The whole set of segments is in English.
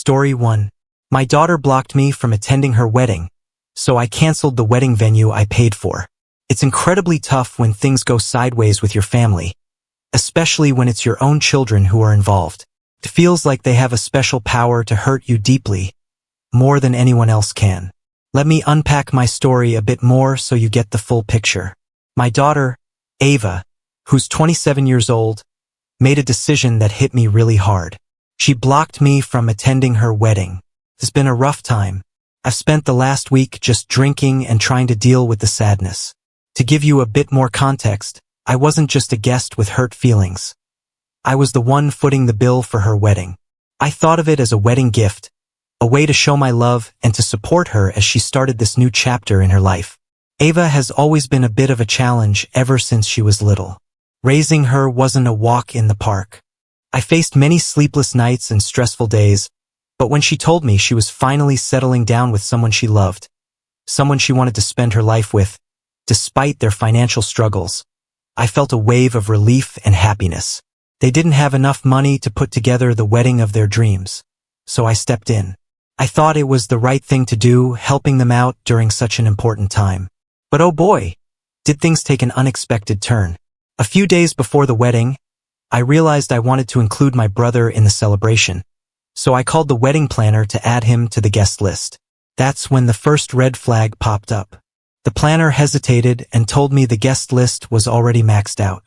Story 1. My daughter blocked me from attending her wedding, so I canceled the wedding venue I paid for. It's incredibly tough when things go sideways with your family, especially when it's your own children who are involved. It feels like they have a special power to hurt you deeply, more than anyone else can. Let me unpack my story a bit more so you get the full picture. My daughter, Ava, who's 27 years old, made a decision that hit me really hard. She blocked me from attending her wedding. It's been a rough time. I've spent the last week just drinking and trying to deal with the sadness. To give you a bit more context, I wasn't just a guest with hurt feelings. I was the one footing the bill for her wedding. I thought of it as a wedding gift, a way to show my love and to support her as she started this new chapter in her life. Ava has always been a bit of a challenge ever since she was little. Raising her wasn't a walk in the park. I faced many sleepless nights and stressful days, but when she told me she was finally settling down with someone she loved, someone she wanted to spend her life with, despite their financial struggles, I felt a wave of relief and happiness. They didn't have enough money to put together the wedding of their dreams, so I stepped in. I thought it was the right thing to do, helping them out during such an important time. But oh boy, did things take an unexpected turn. A few days before the wedding, I realized I wanted to include my brother in the celebration, so I called the wedding planner to add him to the guest list. That's when the first red flag popped up. The planner hesitated and told me the guest list was already maxed out.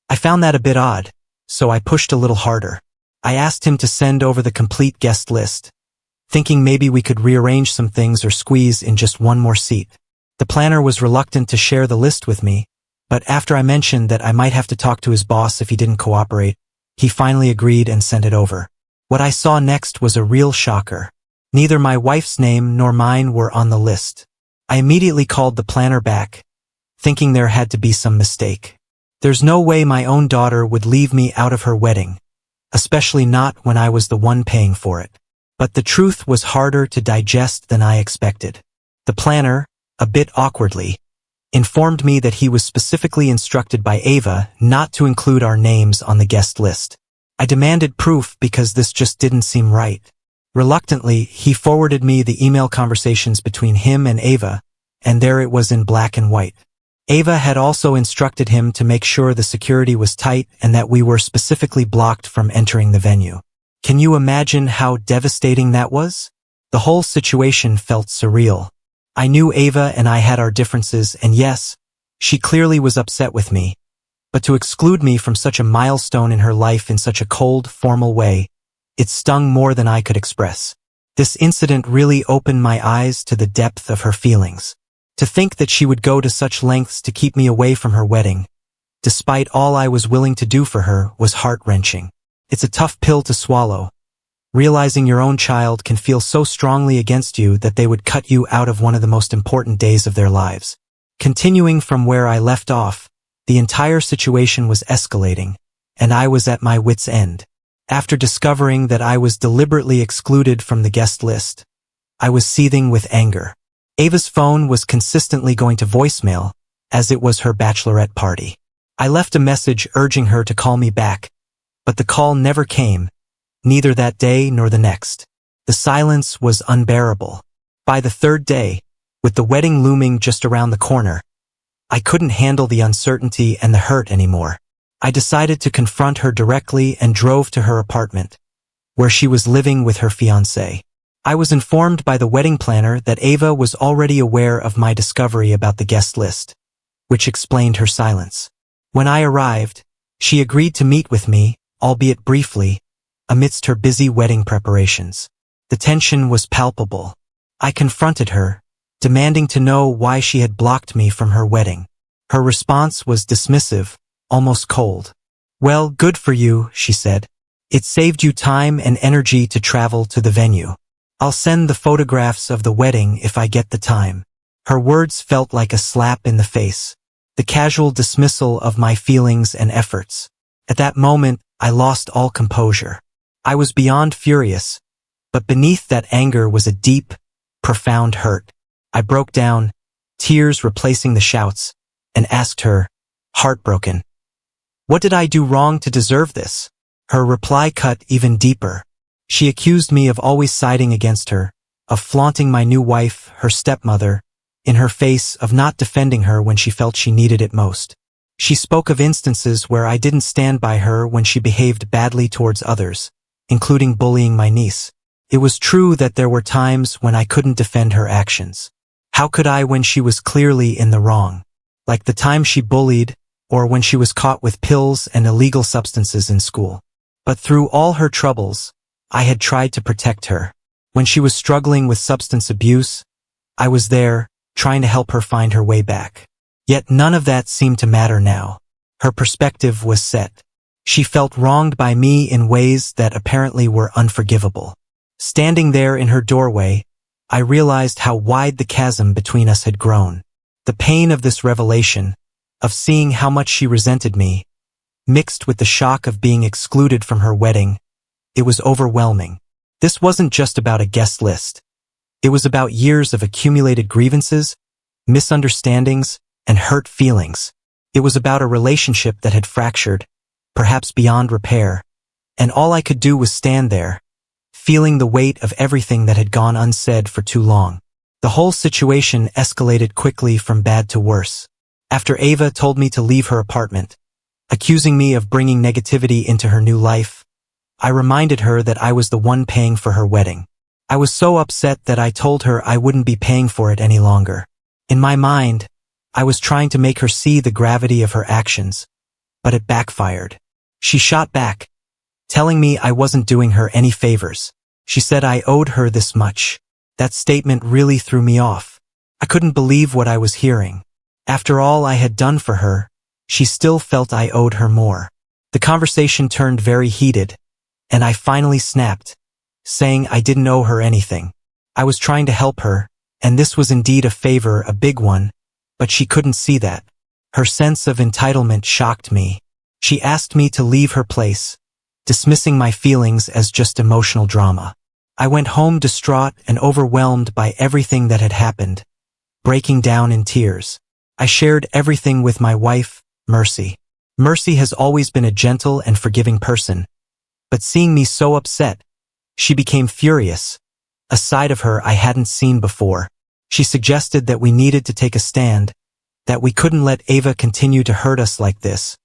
I found that a bit odd, so I pushed a little harder. I asked him to send over the complete guest list, thinking maybe we could rearrange some things or squeeze in just one more seat. The planner was reluctant to share the list with me, but after I mentioned that I might have to talk to his boss if he didn't cooperate, he finally agreed and sent it over. What I saw next was a real shocker. Neither my wife's name nor mine were on the list. I immediately called the planner back, thinking there had to be some mistake. There's no way my own daughter would leave me out of her wedding, especially not when I was the one paying for it. But the truth was harder to digest than I expected. The planner, a bit awkwardly, informed me that he was specifically instructed by Ava not to include our names on the guest list. I demanded proof because this just didn't seem right. Reluctantly, he forwarded me the email conversations between him and Ava, and there it was in black and white. Ava had also instructed him to make sure the security was tight and that we were specifically blocked from entering the venue. Can you imagine how devastating that was? The whole situation felt surreal. I knew Ava and I had our differences, and yes, she clearly was upset with me. But to exclude me from such a milestone in her life in such a cold, formal way, it stung more than I could express. This incident really opened my eyes to the depth of her feelings. To think that she would go to such lengths to keep me away from her wedding, despite all I was willing to do for her, was heart-wrenching. It's a tough pill to swallow, realizing your own child can feel so strongly against you that they would cut you out of one of the most important days of their lives. Continuing from where I left off, the entire situation was escalating, and I was at my wit's end. After discovering that I was deliberately excluded from the guest list, I was seething with anger. Ava's phone was consistently going to voicemail, as it was her bachelorette party. I left a message urging her to call me back, but the call never came, neither that day nor the next. The silence was unbearable. By the third day, with the wedding looming just around the corner, I couldn't handle the uncertainty and the hurt anymore. I decided to confront her directly and drove to her apartment, where she was living with her fiancé. I was informed by the wedding planner that Ava was already aware of my discovery about the guest list, which explained her silence. When I arrived, she agreed to meet with me, albeit briefly, amidst her busy wedding preparations. The tension was palpable. I confronted her, demanding to know why she had blocked me from her wedding. Her response was dismissive, almost cold. "Well, good for you," she said. "It saved you time and energy to travel to the venue. I'll send the photographs of the wedding if I get the time." Her words felt like a slap in the face, the casual dismissal of my feelings and efforts. At that moment, I lost all composure. I was beyond furious, but beneath that anger was a deep, profound hurt. I broke down, tears replacing the shouts, and asked her, heartbroken, "What did I do wrong to deserve this?" Her reply cut even deeper. She accused me of always siding against her, of flaunting my new wife, her stepmother, in her face, of not defending her when she felt she needed it most. She spoke of instances where I didn't stand by her when she behaved badly towards others, including bullying my niece. It was true that there were times when I couldn't defend her actions. How could I when she was clearly in the wrong? Like the time she bullied, or when she was caught with pills and illegal substances in school. But through all her troubles, I had tried to protect her. When she was struggling with substance abuse, I was there, trying to help her find her way back. Yet none of that seemed to matter now. Her perspective was set. She felt wronged by me in ways that apparently were unforgivable. Standing there in her doorway, I realized how wide the chasm between us had grown. The pain of this revelation, of seeing how much she resented me, mixed with the shock of being excluded from her wedding, it was overwhelming. This wasn't just about a guest list. It was about years of accumulated grievances, misunderstandings, and hurt feelings. It was about a relationship that had fractured, perhaps beyond repair, and all I could do was stand there, feeling the weight of everything that had gone unsaid for too long. The whole situation escalated quickly from bad to worse. After Ava told me to leave her apartment, accusing me of bringing negativity into her new life, I reminded her that I was the one paying for her wedding. I was so upset that I told her I wouldn't be paying for it any longer. In my mind, I was trying to make her see the gravity of her actions, but it backfired. She shot back, telling me I wasn't doing her any favors. She said I owed her this much. That statement really threw me off. I couldn't believe what I was hearing. After all I had done for her, she still felt I owed her more. The conversation turned very heated, and I finally snapped, saying I didn't owe her anything. I was trying to help her, and this was indeed a favor, a big one, but she couldn't see that. Her sense of entitlement shocked me. She asked me to leave her place, dismissing my feelings as just emotional drama. I went home distraught and overwhelmed by everything that had happened, breaking down in tears. I shared everything with my wife, Mercy. Mercy has always been a gentle and forgiving person, but seeing me so upset, she became furious, a side of her I hadn't seen before. She suggested that we needed to take a stand, that we couldn't let Ava continue to hurt us like this,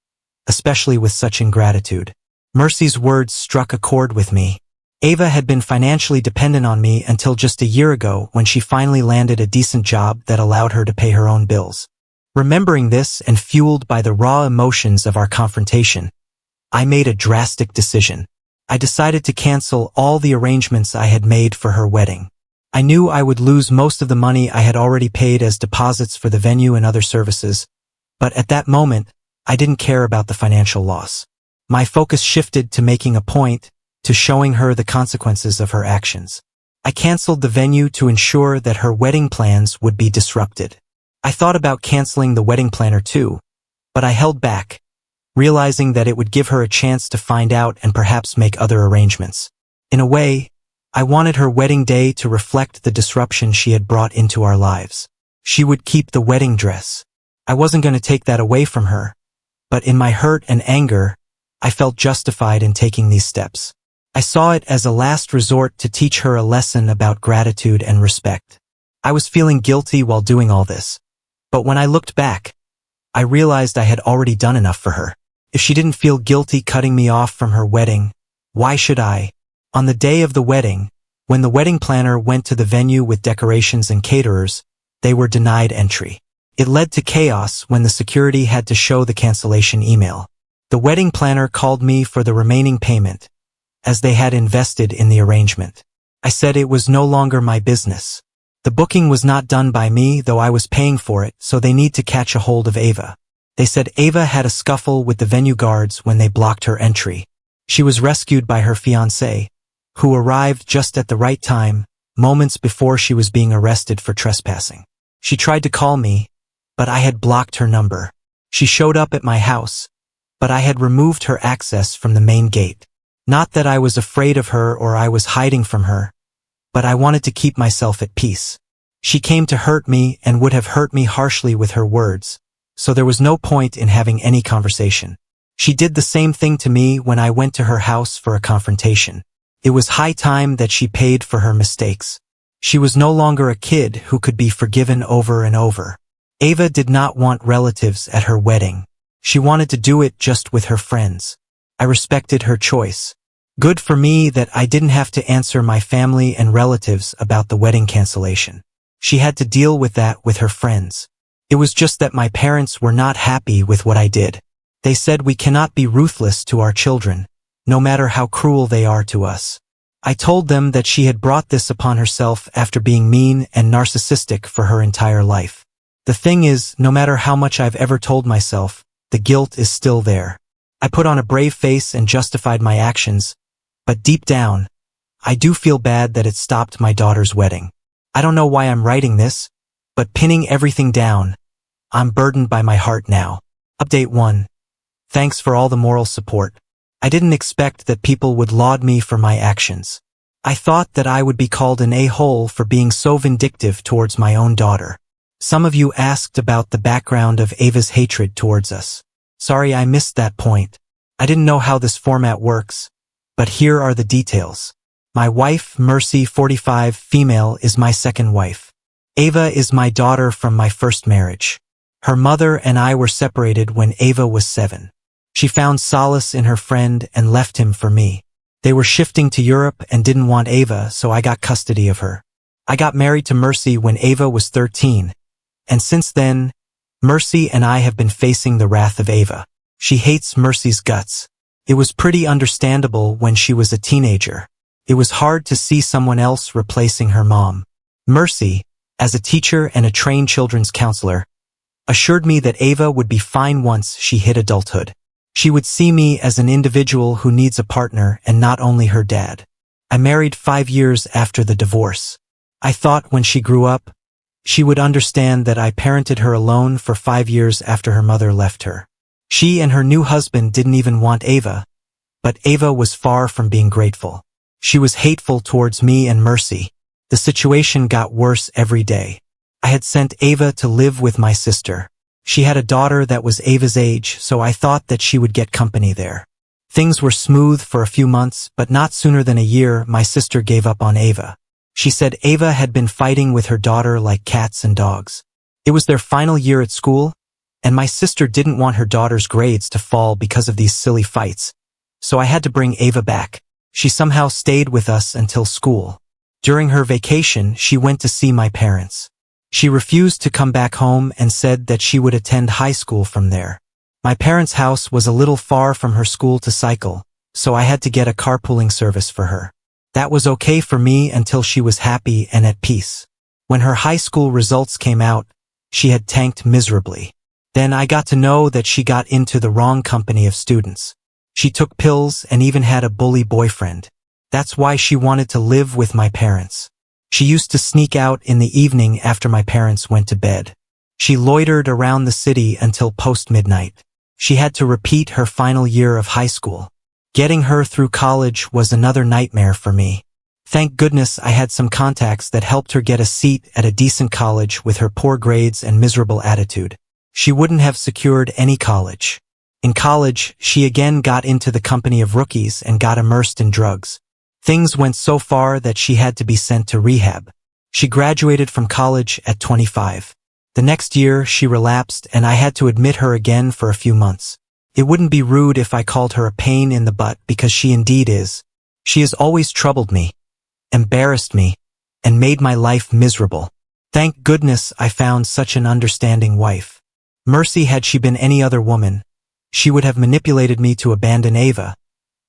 especially with such ingratitude. Mercy's words struck a chord with me. Ava had been financially dependent on me until just a year ago when she finally landed a decent job that allowed her to pay her own bills. Remembering this and fueled by the raw emotions of our confrontation, I made a drastic decision. I decided to cancel all the arrangements I had made for her wedding. I knew I would lose most of the money I had already paid as deposits for the venue and other services, but at that moment, I didn't care about the financial loss. My focus shifted to making a point, to showing her the consequences of her actions. I canceled the venue to ensure that her wedding plans would be disrupted. I thought about canceling the wedding planner too, but I held back, realizing that it would give her a chance to find out and perhaps make other arrangements. In a way, I wanted her wedding day to reflect the disruption she had brought into our lives. She would keep the wedding dress. I wasn't going to take that away from her, but in my hurt and anger, I felt justified in taking these steps. I saw it as a last resort to teach her a lesson about gratitude and respect. I was feeling guilty while doing all this, but when I looked back, I realized I had already done enough for her. If she didn't feel guilty cutting me off from her wedding, why should I? On the day of the wedding, when the wedding planner went to the venue with decorations and caterers, they were denied entry. It led to chaos when the security had to show the cancellation email. The wedding planner called me for the remaining payment, as they had invested in the arrangement. I said it was no longer my business. The booking was not done by me, though I was paying for it, so they need to catch a hold of Ava. They said Ava had a scuffle with the venue guards when they blocked her entry. She was rescued by her fiancé, who arrived just at the right time, moments before she was being arrested for trespassing. She tried to call me, but I had blocked her number. She showed up at my house, but I had removed her access from the main gate. Not that I was afraid of her or I was hiding from her, but I wanted to keep myself at peace. She came to hurt me and would have hurt me harshly with her words, so there was no point in having any conversation. She did the same thing to me when I went to her house for a confrontation. It was high time that she paid for her mistakes. She was no longer a kid who could be forgiven over and over. Ava did not want relatives at her wedding. She wanted to do it just with her friends. I respected her choice. Good for me that I didn't have to answer my family and relatives about the wedding cancellation. She had to deal with that with her friends. It was just that my parents were not happy with what I did. They said we cannot be ruthless to our children, no matter how cruel they are to us. I told them that she had brought this upon herself after being mean and narcissistic for her entire life. The thing is, no matter how much I've ever told myself, the guilt is still there. I put on a brave face and justified my actions, but deep down, I do feel bad that it stopped my daughter's wedding. I don't know why I'm writing this, but pinning everything down, I'm burdened by my heart now. Update 1. Thanks for all the moral support. I didn't expect that people would laud me for my actions. I thought that I would be called an a-hole for being so vindictive towards my own daughter. Some of you asked about the background of Ava's hatred towards us. Sorry I missed that point. I didn't know how this format works, but here are the details. My wife, Mercy, 45, female, is my second wife. Ava is my daughter from my first marriage. Her mother and I were separated when Ava was 7. She found solace in her friend and left him for me. They were shifting to Europe and didn't want Ava, so I got custody of her. I got married to Mercy when Ava was 13, and since then, Mercy and I have been facing the wrath of Ava. She hates Mercy's guts. It was pretty understandable when she was a teenager. It was hard to see someone else replacing her mom. Mercy, as a teacher and a trained children's counselor, assured me that Ava would be fine once she hit adulthood. She would see me as an individual who needs a partner and not only her dad. I married 5 years after the divorce. I thought when she grew up, she would understand that I parented her alone for 5 years after her mother left her. She and her new husband didn't even want Ava, but Ava was far from being grateful. She was hateful towards me and Mercy. The situation got worse every day. I had sent Ava to live with my sister. She had a daughter that was Ava's age, so I thought that she would get company there. Things were smooth for a few months, but not sooner than a year, my sister gave up on Ava. She said Ava had been fighting with her daughter like cats and dogs. It was their final year at school, and my sister didn't want her daughter's grades to fall because of these silly fights, so I had to bring Ava back. She somehow stayed with us until school. During her vacation, she went to see my parents. She refused to come back home and said that she would attend high school from there. My parents' house was a little far from her school to cycle, so I had to get a carpooling service for her. That was okay for me until she was happy and at peace. When her high school results came out, she had tanked miserably. Then I got to know that she got into the wrong company of students. She took pills and even had a bully boyfriend. That's why she wanted to live with my parents. She used to sneak out in the evening after my parents went to bed. She loitered around the city until post-midnight. She had to repeat her final year of high school. Getting her through college was another nightmare for me. Thank goodness I had some contacts that helped her get a seat at a decent college with her poor grades and miserable attitude. She wouldn't have secured any college. In college, she again got into the company of rookies and got immersed in drugs. Things went so far that she had to be sent to rehab. She graduated from college at 25. The next year, she relapsed and I had to admit her again for a few months. It wouldn't be rude if I called her a pain in the butt because she indeed is. She has always troubled me, embarrassed me, and made my life miserable. Thank goodness I found such an understanding wife. Mercy, had she been any other woman, she would have manipulated me to abandon Ava,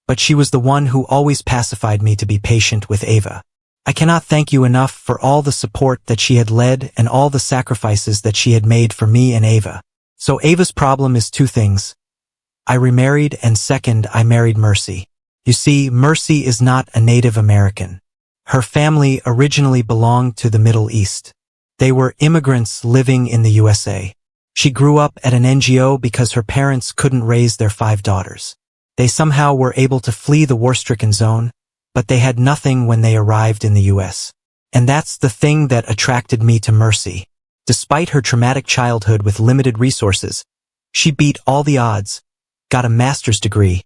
but she was the one who always pacified me to be patient with Ava. I cannot thank you enough for all the support that she had led and all the sacrifices that she had made for me and Ava. So Ava's problem is 2 things. I remarried, and second, I married Mercy. You see, Mercy is not a Native American. Her family originally belonged to the Middle East. They were immigrants living in the USA. She grew up at an NGO because her parents couldn't raise their 5 daughters. They somehow were able to flee the war-stricken zone, but they had nothing when they arrived in the US. And that's the thing that attracted me to Mercy. Despite her traumatic childhood with limited resources, she beat all the odds, got a master's degree,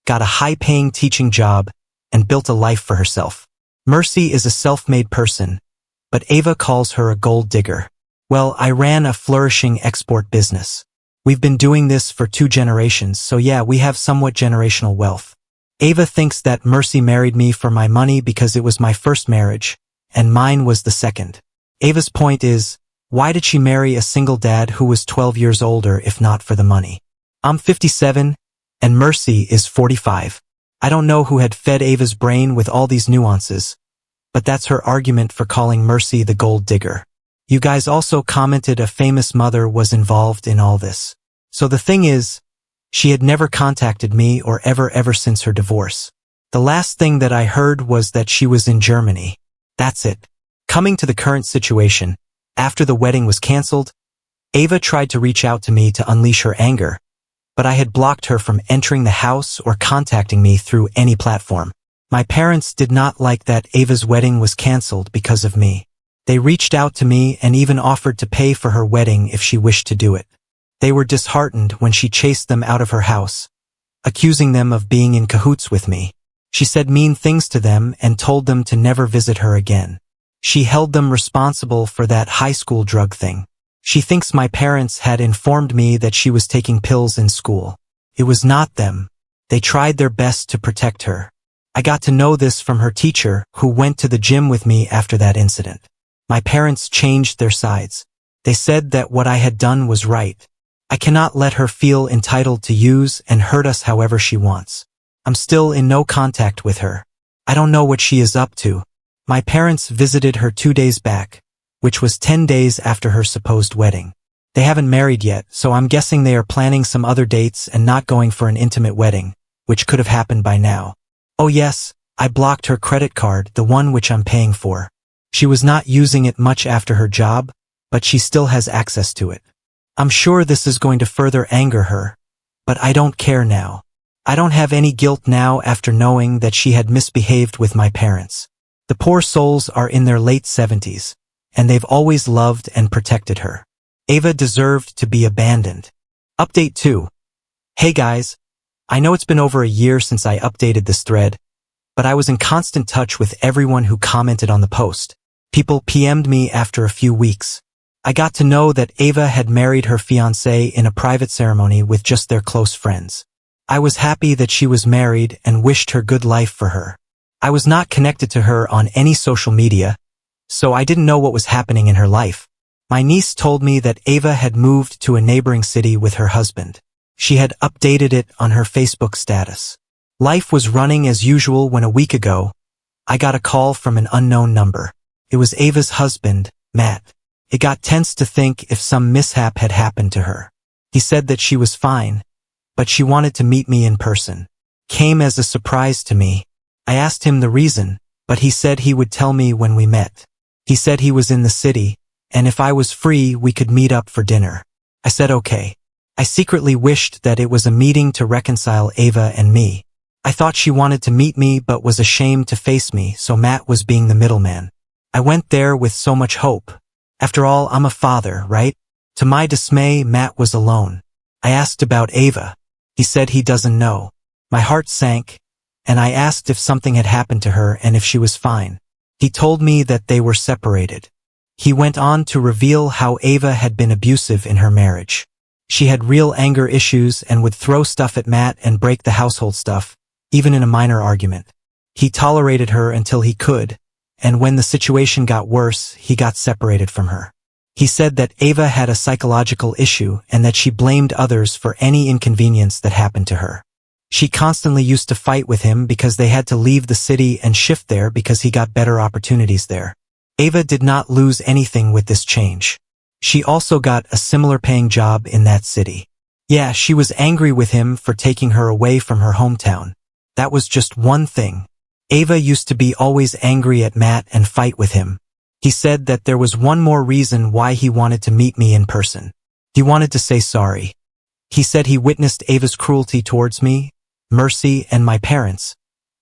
got a high-paying teaching job, and built a life for herself. Mercy is a self-made person, but Ava calls her a gold digger. Well, I ran a flourishing export business. We've been doing this for 2 generations, so yeah, we have somewhat generational wealth. Ava thinks that Mercy married me for my money because it was my first marriage, and mine was the second. Ava's point is, why did she marry a single dad who was 12 years older if not for the money? I'm 57, and Mercy is 45. I don't know who had fed Ava's brain with all these nuances, but that's her argument for calling Mercy the gold digger. You guys also commented a famous mother was involved in all this. So the thing is, she had never contacted me or ever since her divorce. The last thing that I heard was that she was in Germany. That's it. Coming to the current situation, after the wedding was cancelled, Ava tried to reach out to me to unleash her anger, but I had blocked her from entering the house or contacting me through any platform. My parents did not like that Ava's wedding was cancelled because of me. They reached out to me and even offered to pay for her wedding if she wished to do it. They were disheartened when she chased them out of her house, accusing them of being in cahoots with me. She said mean things to them and told them to never visit her again. She held them responsible for that high school drug thing. She thinks my parents had informed me that she was taking pills in school. It was not them. They tried their best to protect her. I got to know this from her teacher, who went to the gym with me after that incident. My parents changed their sides. They said that what I had done was right. I cannot let her feel entitled to use and hurt us however she wants. I'm still in no contact with her. I don't know what she is up to. My parents visited her 2 days back, which was 10 days after her supposed wedding. They haven't married yet, so I'm guessing they are planning some other dates and not going for an intimate wedding, which could have happened by now. Oh yes, I blocked her credit card, the one which I'm paying for. She was not using it much after her job, but she still has access to it. I'm sure this is going to further anger her, but I don't care now. I don't have any guilt now after knowing that she had misbehaved with my parents. The poor souls are in their late 70s, and they've always loved and protected her. Ava deserved to be abandoned. Update 2. Hey guys, I know it's been over a year since I updated this thread, but I was in constant touch with everyone who commented on the post. People PM'd me after a few weeks. I got to know that Ava had married her fiancé in a private ceremony with just their close friends. I was happy that she was married and wished her good life for her. I was not connected to her on any social media, so I didn't know what was happening in her life. My niece told me that Ava had moved to a neighboring city with her husband. She had updated it on her Facebook status. Life was running as usual when a week ago, I got a call from an unknown number. It was Ava's husband, Matt. It got tense to think if some mishap had happened to her. He said that she was fine, but she wanted to meet me in person. Came as a surprise to me. I asked him the reason, but he said he would tell me when we met. He said he was in the city, and if I was free we could meet up for dinner. I said okay. I secretly wished that it was a meeting to reconcile Ava and me. I thought she wanted to meet me but was ashamed to face me, so Matt was being the middleman. I went there with so much hope. After all, I'm a father, right? To my dismay, Matt was alone. I asked about Ava. He said he doesn't know. My heart sank, and I asked if something had happened to her and if she was fine. He told me that they were separated. He went on to reveal how Ava had been abusive in her marriage. She had real anger issues and would throw stuff at Matt and break the household stuff, even in a minor argument. He tolerated her until he could, and when the situation got worse, he got separated from her. He said that Ava had a psychological issue and that she blamed others for any inconvenience that happened to her. She constantly used to fight with him because they had to leave the city and shift there because he got better opportunities there. Ava did not lose anything with this change. She also got a similar paying job in that city. Yeah, she was angry with him for taking her away from her hometown. That was just one thing. Ava used to be always angry at Matt and fight with him. He said that there was one more reason why he wanted to meet me in person. He wanted to say sorry. He said he witnessed Ava's cruelty towards me, Mercy, and my parents,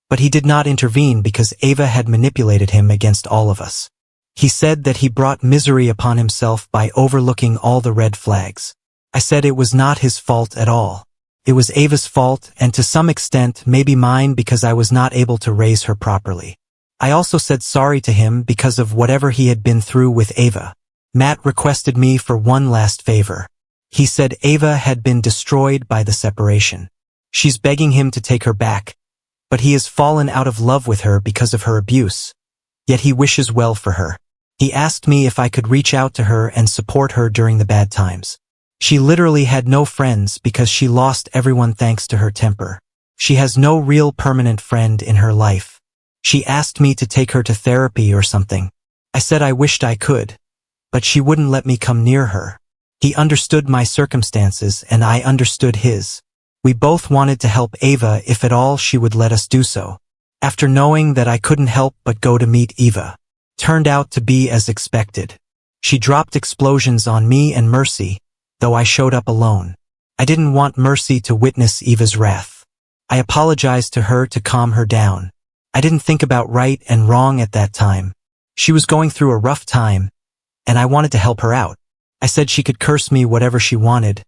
but he did not intervene because Ava had manipulated him against all of us. He said that he brought misery upon himself by overlooking all the red flags. I said it was not his fault at all. It was Ava's fault, and to some extent maybe mine because I was not able to raise her properly. I also said sorry to him because of whatever he had been through with Ava. Matt requested me for one last favor. He said Ava had been destroyed by the separation. She's begging him to take her back, but he has fallen out of love with her because of her abuse. Yet he wishes well for her. He asked me if I could reach out to her and support her during the bad times. She literally had no friends because she lost everyone thanks to her temper. She has no real permanent friend in her life. She asked me to take her to therapy or something. I said I wished I could, but she wouldn't let me come near her. He understood my circumstances and I understood his. We both wanted to help Ava if at all she would let us do so. After knowing that I couldn't help but go to meet Eva, turned out to be as expected. She dropped explosions on me and Mercy, though I showed up alone. I didn't want Mercy to witness Eva's wrath. I apologized to her to calm her down. I didn't think about right and wrong at that time. She was going through a rough time, and I wanted to help her out. I said she could curse me whatever she wanted,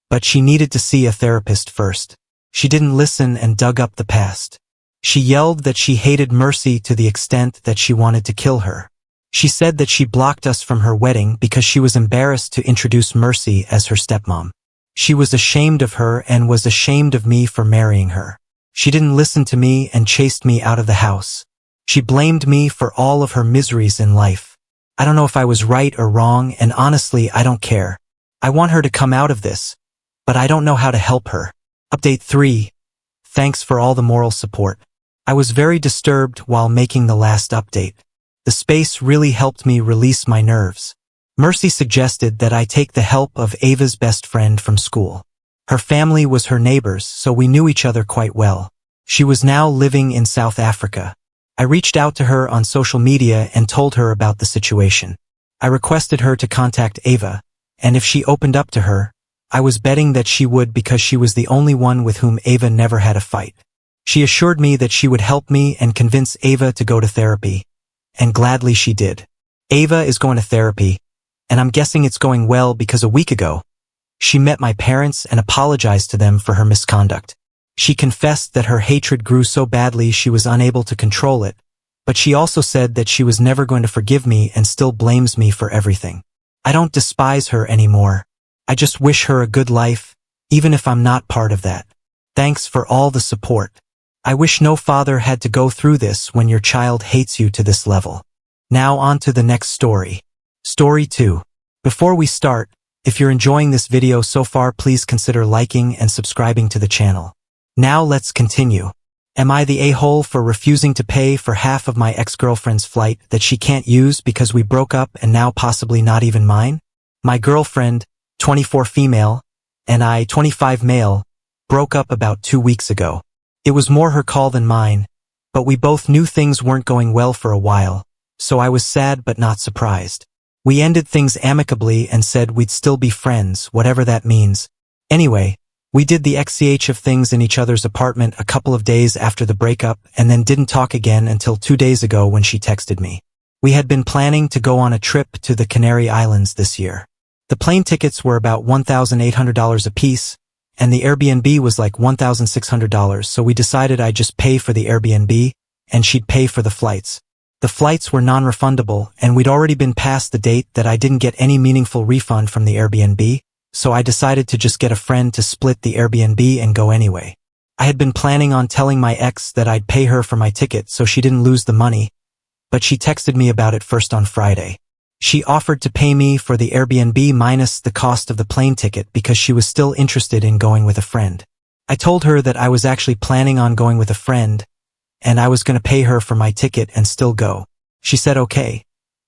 but she needed to see a therapist first. She didn't listen and dug up the past. She yelled that she hated Mercy to the extent that she wanted to kill her. She said that she blocked us from her wedding because she was embarrassed to introduce Mercy as her stepmom. She was ashamed of her and was ashamed of me for marrying her. She didn't listen to me and chased me out of the house. She blamed me for all of her miseries in life. I don't know if I was right or wrong, and honestly, I don't care. I want her to come out of this, but I don't know how to help her. Update 3. Thanks for all the moral support. I was very disturbed while making the last update. The space really helped me release my nerves. Mercy suggested that I take the help of Ava's best friend from school. Her family was her neighbors, so we knew each other quite well. She was now living in South Africa. I reached out to her on social media and told her about the situation. I requested her to contact Ava, and if she opened up to her, I was betting that she would because she was the only one with whom Ava never had a fight. She assured me that she would help me and convince Ava to go to therapy, and gladly she did. Ava is going to therapy, and I'm guessing it's going well because a week ago, she met my parents and apologized to them for her misconduct. She confessed that her hatred grew so badly she was unable to control it, but she also said that she was never going to forgive me and still blames me for everything. I don't despise her anymore. I just wish her a good life, even if I'm not part of that. Thanks for all the support. I wish no father had to go through this when your child hates you to this level. Now on to the next story. Story 2. Before we start, if you're enjoying this video so far, please consider liking and subscribing to the channel. Now let's continue. Am I the a-hole for refusing to pay for half of my ex-girlfriend's flight that she can't use because we broke up and now possibly not even mine? My girlfriend, 24 female, and I, 25 male, broke up about 2 weeks ago. It was more her call than mine, but we both knew things weren't going well for a while, so I was sad but not surprised. We ended things amicably and said we'd still be friends, whatever that means. Anyway, we did the XCH of things in each other's apartment a couple of days after the breakup and then didn't talk again until 2 days ago when she texted me. We had been planning to go on a trip to the Canary Islands this year. The plane tickets were about $1,800 apiece, and the Airbnb was like $1,600, so we decided I'd just pay for the Airbnb, and she'd pay for the flights. The flights were non-refundable, and we'd already been past the date that I didn't get any meaningful refund from the Airbnb, so I decided to just get a friend to split the Airbnb and go anyway. I had been planning on telling my ex that I'd pay her for my ticket so she didn't lose the money, but she texted me about it first on Friday. She offered to pay me for the Airbnb minus the cost of the plane ticket because she was still interested in going with a friend. I told her that I was actually planning on going with a friend, and I was going to pay her for my ticket and still go. She said okay,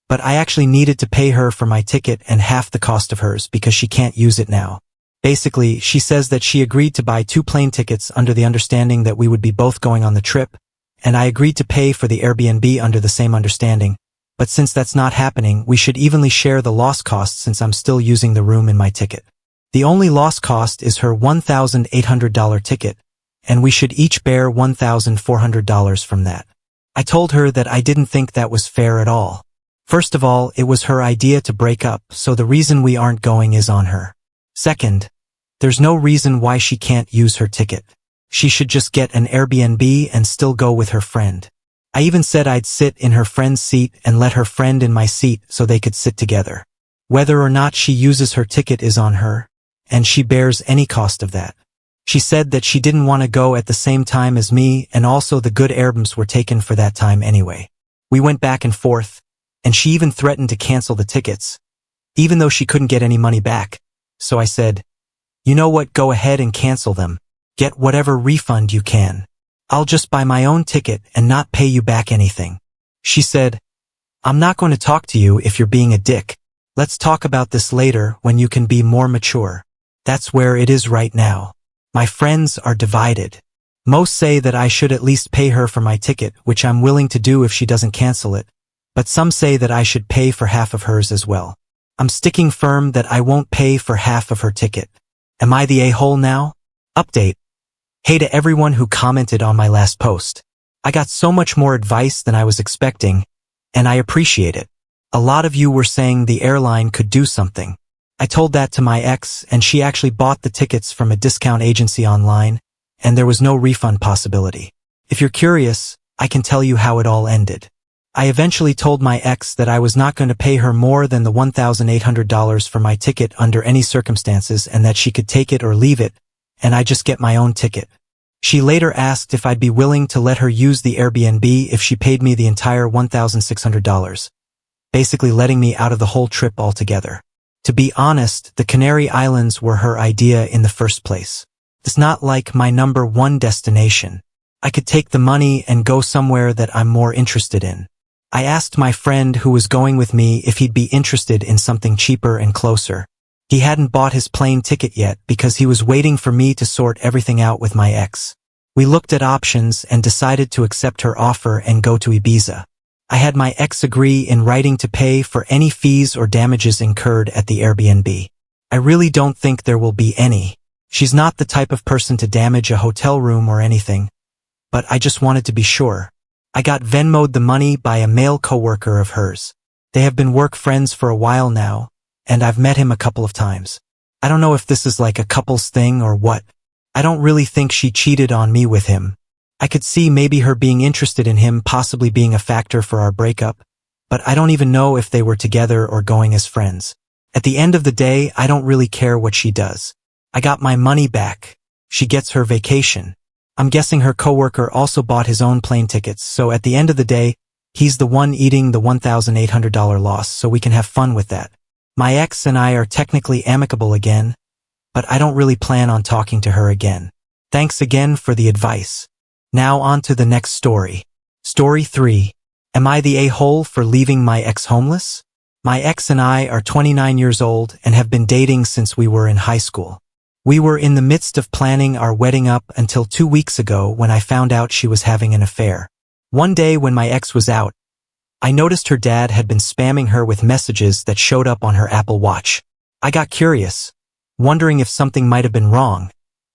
but I actually needed to pay her for my ticket and half the cost of hers because she can't use it now. Basically, she says that she agreed to buy 2 plane tickets under the understanding that we would be both going on the trip, and I agreed to pay for the Airbnb under the same understanding. But since that's not happening, we should evenly share the loss cost since I'm still using the room in my ticket. The only loss cost is her $1,800 ticket, and we should each bear $1,400 from that. I told her that I didn't think that was fair at all. First of all, it was her idea to break up, so the reason we aren't going is on her. Second, There's no reason why she can't use her ticket. She should just get an Airbnb and still go with her friend. I even said I'd sit in her friend's seat and let her friend in my seat so they could sit together. Whether or not she uses her ticket is on her, and she bears any cost of that. She said that she didn't want to go at the same time as me, and also the good Airbnbs were taken for that time anyway. We went back and forth, and she even threatened to cancel the tickets, even though she couldn't get any money back. So I said, "You know what, go ahead and cancel them. Get whatever refund you can. I'll just buy my own ticket and not pay you back anything." She said, "I'm not going to talk to you if you're being a dick. Let's talk about this later when you can be more mature." That's where it is right now. My friends are divided. Most say that I should at least pay her for my ticket, which I'm willing to do if she doesn't cancel it, but some say that I should pay for half of hers as well. I'm sticking firm that I won't pay for half of her ticket. Am I the a-hole now? Update. Hey to everyone who commented on my last post. I got so much more advice than I was expecting, and I appreciate it. A lot of you were saying the airline could do something. I told that to my ex, and she actually bought the tickets from a discount agency online, and there was no refund possibility. If you're curious, I can tell you how it all ended. I eventually told my ex that I was not going to pay her more than the $1,800 for my ticket under any circumstances, and that she could take it or leave it, and I just get my own ticket. She later asked if I'd be willing to let her use the Airbnb if she paid me the entire $1,600, basically letting me out of the whole trip altogether. To be honest, the Canary Islands were her idea in the first place. It's not like my number one destination. I could take the money and go somewhere that I'm more interested in. I asked my friend who was going with me if he'd be interested in something cheaper and closer. He hadn't bought his plane ticket yet because he was waiting for me to sort everything out with my ex. We looked at options and decided to accept her offer and go to Ibiza. I had my ex agree in writing to pay for any fees or damages incurred at the Airbnb. I really don't think there will be any. She's not the type of person to damage a hotel room or anything, but I just wanted to be sure. I got Venmo'd the money by a male coworker of hers. They have been work friends for a while now, and I've met him a couple of times. I don't know if this is like a couples thing or what. I don't really think she cheated on me with him. I could see maybe her being interested in him possibly being a factor for our breakup, but I don't even know if they were together or going as friends. At the end of the day, I don't really care what she does. I got my money back. She gets her vacation. I'm guessing her coworker also bought his own plane tickets, so at the end of the day, he's the one eating the $1,800 loss, so we can have fun with that. My ex and I are technically amicable again, but I don't really plan on talking to her again. Thanks again for the advice. Now on to the next story. Story 3. Am I the a-hole for leaving my ex homeless? My ex and I are 29 years old and have been dating since we were in high school. We were in the midst of planning our wedding up until 2 weeks ago when I found out she was having an affair. One day when my ex was out, I noticed her dad had been spamming her with messages that showed up on her Apple Watch. I got curious, wondering if something might have been wrong,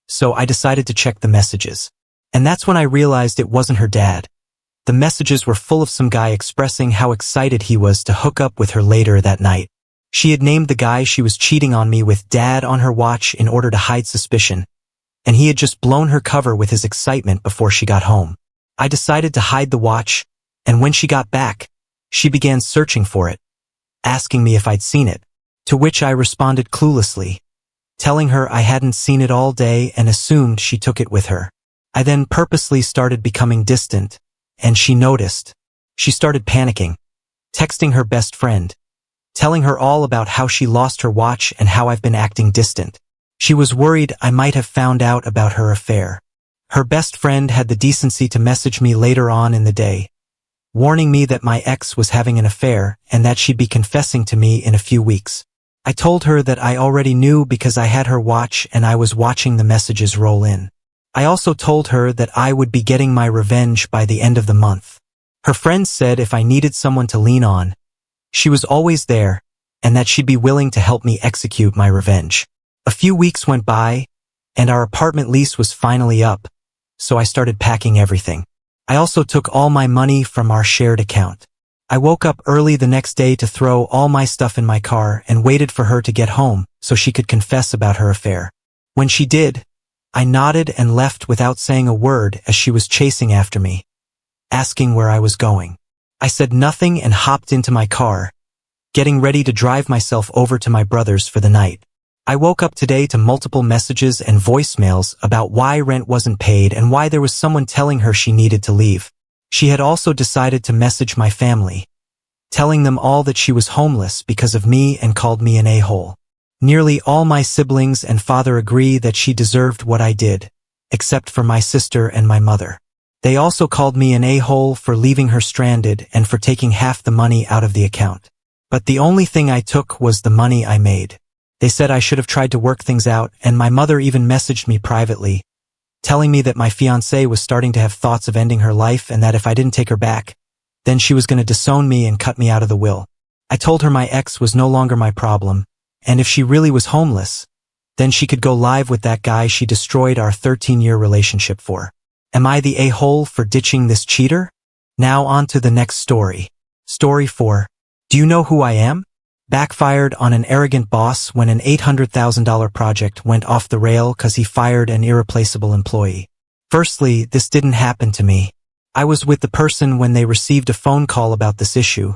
so I decided to check the messages. And that's when I realized it wasn't her dad. The messages were full of some guy expressing how excited he was to hook up with her later that night. She had named the guy she was cheating on me with Dad on her watch in order to hide suspicion, and he had just blown her cover with his excitement before she got home. I decided to hide the watch, and when she got back, she began searching for it, asking me if I'd seen it, to which I responded cluelessly, telling her I hadn't seen it all day and assumed she took it with her. I then purposely started becoming distant, and she noticed. She started panicking, texting her best friend, telling her all about how she lost her watch and how I've been acting distant. She was worried I might have found out about her affair. Her best friend had the decency to message me later on in the day, warning me that my ex was having an affair and that she'd be confessing to me in a few weeks. I told her that I already knew because I had her watch and I was watching the messages roll in. I also told her that I would be getting my revenge by the end of the month. Her friends said if I needed someone to lean on, she was always there, and that she'd be willing to help me execute my revenge. A few weeks went by, and our apartment lease was finally up, so I started packing everything. I also took all my money from our shared account. I woke up early the next day to throw all my stuff in my car and waited for her to get home so she could confess about her affair. When she did, I nodded and left without saying a word as she was chasing after me, asking where I was going. I said nothing and hopped into my car, getting ready to drive myself over to my brother's for the night. I woke up today to multiple messages and voicemails about why rent wasn't paid and why there was someone telling her she needed to leave. She had also decided to message my family, telling them all that she was homeless because of me and called me an a-hole. Nearly all my siblings and father agree that she deserved what I did, except for my sister and my mother. They also called me an a-hole for leaving her stranded and for taking half the money out of the account. But the only thing I took was the money I made. They said I should have tried to work things out, and my mother even messaged me privately, telling me that my fiancée was starting to have thoughts of ending her life and that if I didn't take her back, then she was going to disown me and cut me out of the will. I told her my ex was no longer my problem, and if she really was homeless, then she could go live with that guy she destroyed our 13-year relationship for. Am I the a-hole for ditching this cheater? Now on to the next story. Story 4. Do you know who I am? Backfired on an arrogant boss when an $800,000 project went off the rail because he fired an irreplaceable employee. Firstly, this didn't happen to me. I was with the person when they received a phone call about this issue.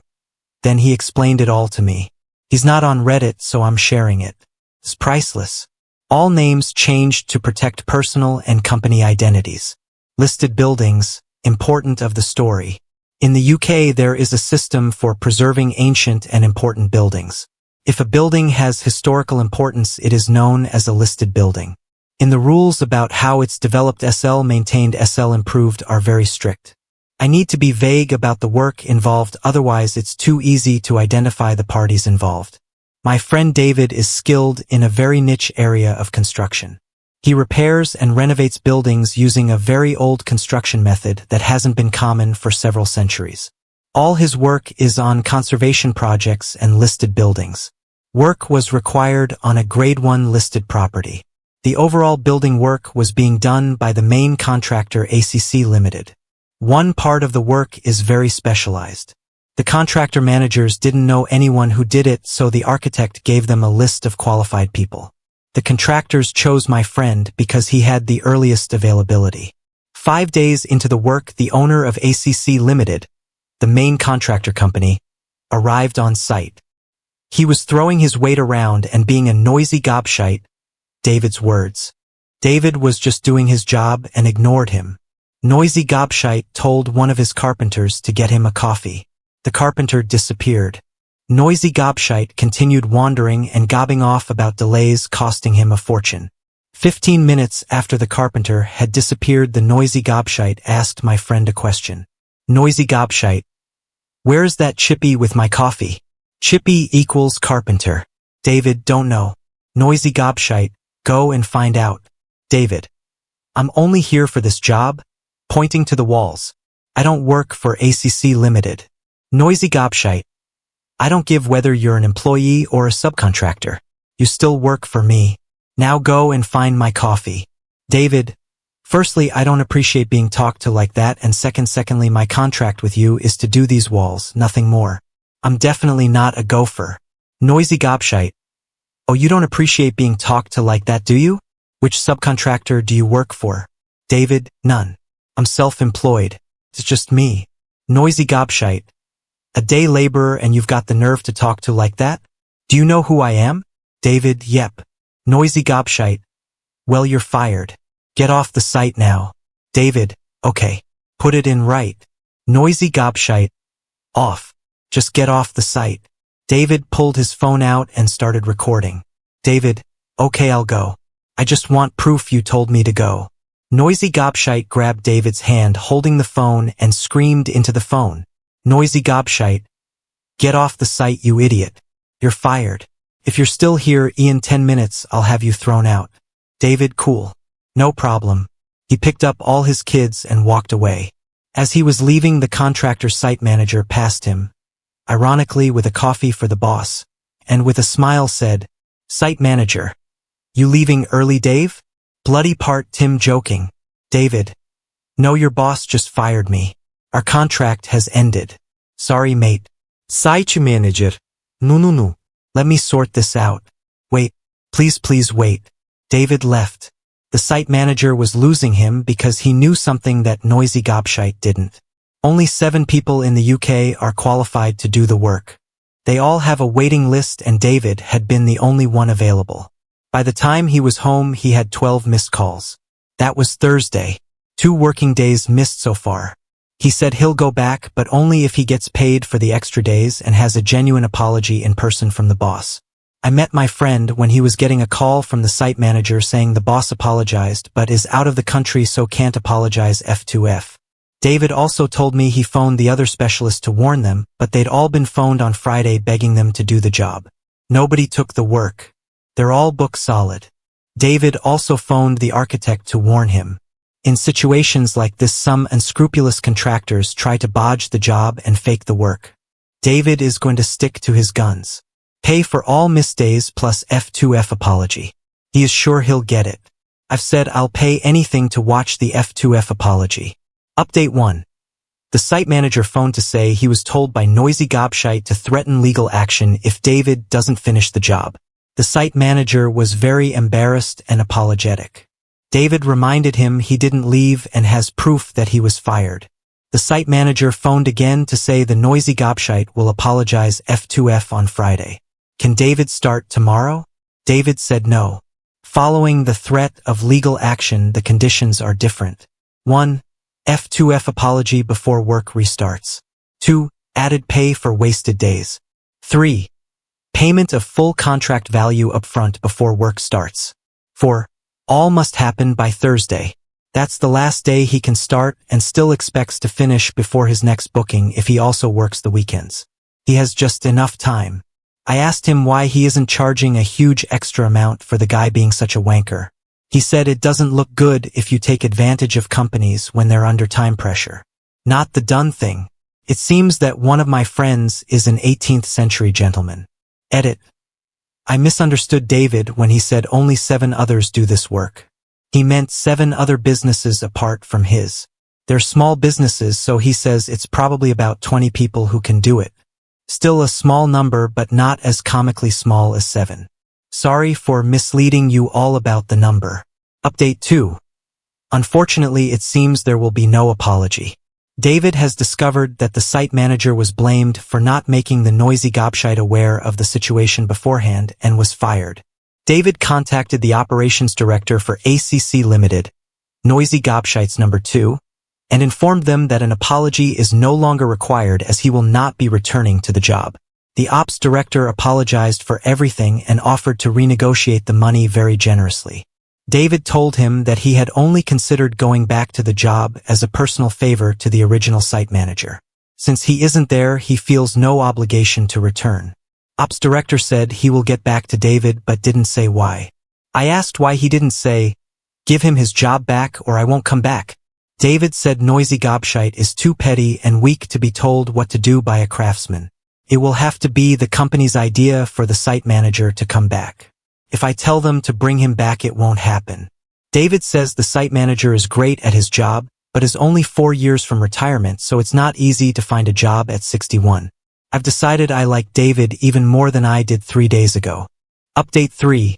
Then he explained it all to me. He's not on Reddit, so I'm sharing it. It's priceless. All names changed to protect personal and company identities. Listed buildings, important of the story. In the UK, there is a system for preserving ancient and important buildings. If a building has historical importance, it is known as a listed building. In the rules about how it's developed, SL maintained, SL improved are very strict. I need to be vague about the work involved, otherwise it's too easy to identify the parties involved. My friend David is skilled in a very niche area of construction. He repairs and renovates buildings using a very old construction method that hasn't been common for several centuries. All his work is on conservation projects and listed buildings. Work was required on a Grade 1 listed property. The overall building work was being done by the main contractor ACC Limited. One part of the work is very specialized. The contractor managers didn't know anyone who did it, so the architect gave them a list of qualified people. The contractors chose my friend because he had the earliest availability. 5 days into the work, the owner of ACC Limited, the main contractor company, arrived on site. He was throwing his weight around and being a noisy gobshite, David's words. David was just doing his job and ignored him. Noisy gobshite told one of his carpenters to get him a coffee. The carpenter disappeared. Noisy gobshite continued wandering and gobbing off about delays costing him a fortune. 15 minutes after the carpenter had disappeared, the noisy gobshite asked my friend a question. Noisy gobshite: "Where's that chippy with my coffee?" Chippy equals carpenter. David: "Don't know." Noisy gobshite: "Go and find out." David: "I'm only here for this job," pointing to the walls. "I don't work for ACC Limited." Noisy gobshite: "I don't give whether you're an employee or a subcontractor. You still work for me. Now go and find my coffee." David: "Firstly, I don't appreciate being talked to like that, and secondly, my contract with you is to do these walls, nothing more. I'm definitely not a gopher." Noisy gobshite: "Oh, you don't appreciate being talked to like that, do you? Which subcontractor do you work for?" David: "None. I'm self-employed. It's just me." Noisy gobshite: "A day laborer and you've got the nerve to talk to like that? Do you know who I am?" David: "Yep." Noisy gobshite: "Well, you're fired. Get off the site now." David: "Okay. Put it in right." Noisy gobshite: "Off. Just get off the site." David pulled his phone out and started recording. David: "Okay, I'll go. I just want proof you told me to go." Noisy gobshite grabbed David's hand holding the phone and screamed into the phone. Noisy gobshite: "Get off the site, you idiot. You're fired. If you're still here in 10 minutes, I'll have you thrown out." David: "Cool. No problem." He picked up all his kids and walked away. As he was leaving, the contractor site manager passed him, ironically with a coffee for the boss, and with a smile said, "Site manager, you leaving early, Dave?" Bloody part Tim joking. David: "No, your boss just fired me. Our contract has ended. Sorry, mate." Site manager: "No. Let me sort this out. Wait. Please wait." David left. The site manager was losing him because he knew something that Noisy Gobshite didn't. Only 7 people in the UK are qualified to do the work. They all have a waiting list and David had been the only one available. By the time he was home, he had 12 missed calls. That was Thursday. 2 working days missed so far. He said he'll go back, but only if he gets paid for the extra days and has a genuine apology in person from the boss. I met my friend when he was getting a call from the site manager saying the boss apologized but is out of the country so can't apologize F2F. David also told me he phoned the other specialist to warn them, but they'd all been phoned on Friday begging them to do the job. Nobody took the work. They're all book solid. David also phoned the architect to warn him. In situations like this, some unscrupulous contractors try to bodge the job and fake the work. David is going to stick to his guns. Pay for all missed days plus F2F apology. He is sure he'll get it. I've said I'll pay anything to watch the F2F apology. Update 1. The site manager phoned to say he was told by Noisy Gobshite to threaten legal action if David doesn't finish the job. The site manager was very embarrassed and apologetic. David reminded him he didn't leave and has proof that he was fired. The site manager phoned again to say the Noisy Gobshite will apologize F2F on Friday. Can David start tomorrow? David said no. Following the threat of legal action, the conditions are different. 1. F2F apology before work restarts. 2. Added pay for wasted days. 3. Payment of full contract value upfront before work starts. 4. All must happen by Thursday. That's the last day he can start and still expects to finish before his next booking if he also works the weekends. He has just enough time. I asked him why he isn't charging a huge extra amount for the guy being such a wanker. He said it doesn't look good if you take advantage of companies when they're under time pressure. Not the done thing. It seems that one of my friends is an 18th century gentleman. Edit. I misunderstood David when he said only 7 others do this work. He meant 7 other businesses apart from his. They're small businesses, so he says it's probably about 20 people who can do it. Still a small number, but not as comically small as 7. Sorry for misleading you all about the number. Update 2. Unfortunately, it seems there will be no apology. David has discovered that the site manager was blamed for not making the Noisy Gobshite aware of the situation beforehand and was fired. David contacted the operations director for ACC Limited, Noisy Gobshite's number 2, and informed them that an apology is no longer required as he will not be returning to the job. The ops director apologized for everything and offered to renegotiate the money very generously. David told him that he had only considered going back to the job as a personal favor to the original site manager. Since he isn't there, he feels no obligation to return. Ops director said he will get back to David but didn't say why. I asked why he didn't say, "Give him his job back or I won't come back." David said Noisy Gobshite is too petty and weak to be told what to do by a craftsman. It will have to be the company's idea for the site manager to come back. If I tell them to bring him back, it won't happen. David says the site manager is great at his job, but is only 4 years from retirement, so it's not easy to find a job at 61. I've decided I like David even more than I did 3 days ago. Update 3.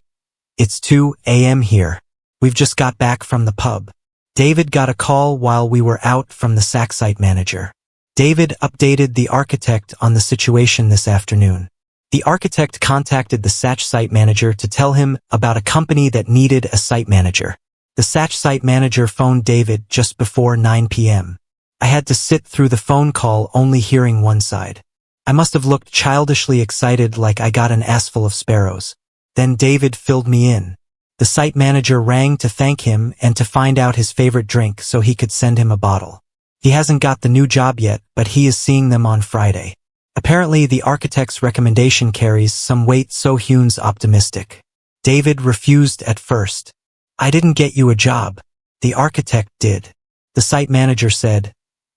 It's 2 a.m. here. We've just got back from the pub. David got a call while we were out from the SAC site manager. David updated the architect on the situation this afternoon. The architect contacted the SAC site manager to tell him about a company that needed a site manager. The SAC site manager phoned David just before 9 p.m. I had to sit through the phone call only hearing one side. I must have looked childishly excited like I got an ass full of sparrows. Then David filled me in. The site manager rang to thank him and to find out his favorite drink so he could send him a bottle. He hasn't got the new job yet, but he is seeing them on Friday. Apparently the architect's recommendation carries some weight, so Hune's optimistic. David refused at first. I didn't get you a job. The architect did. The site manager said,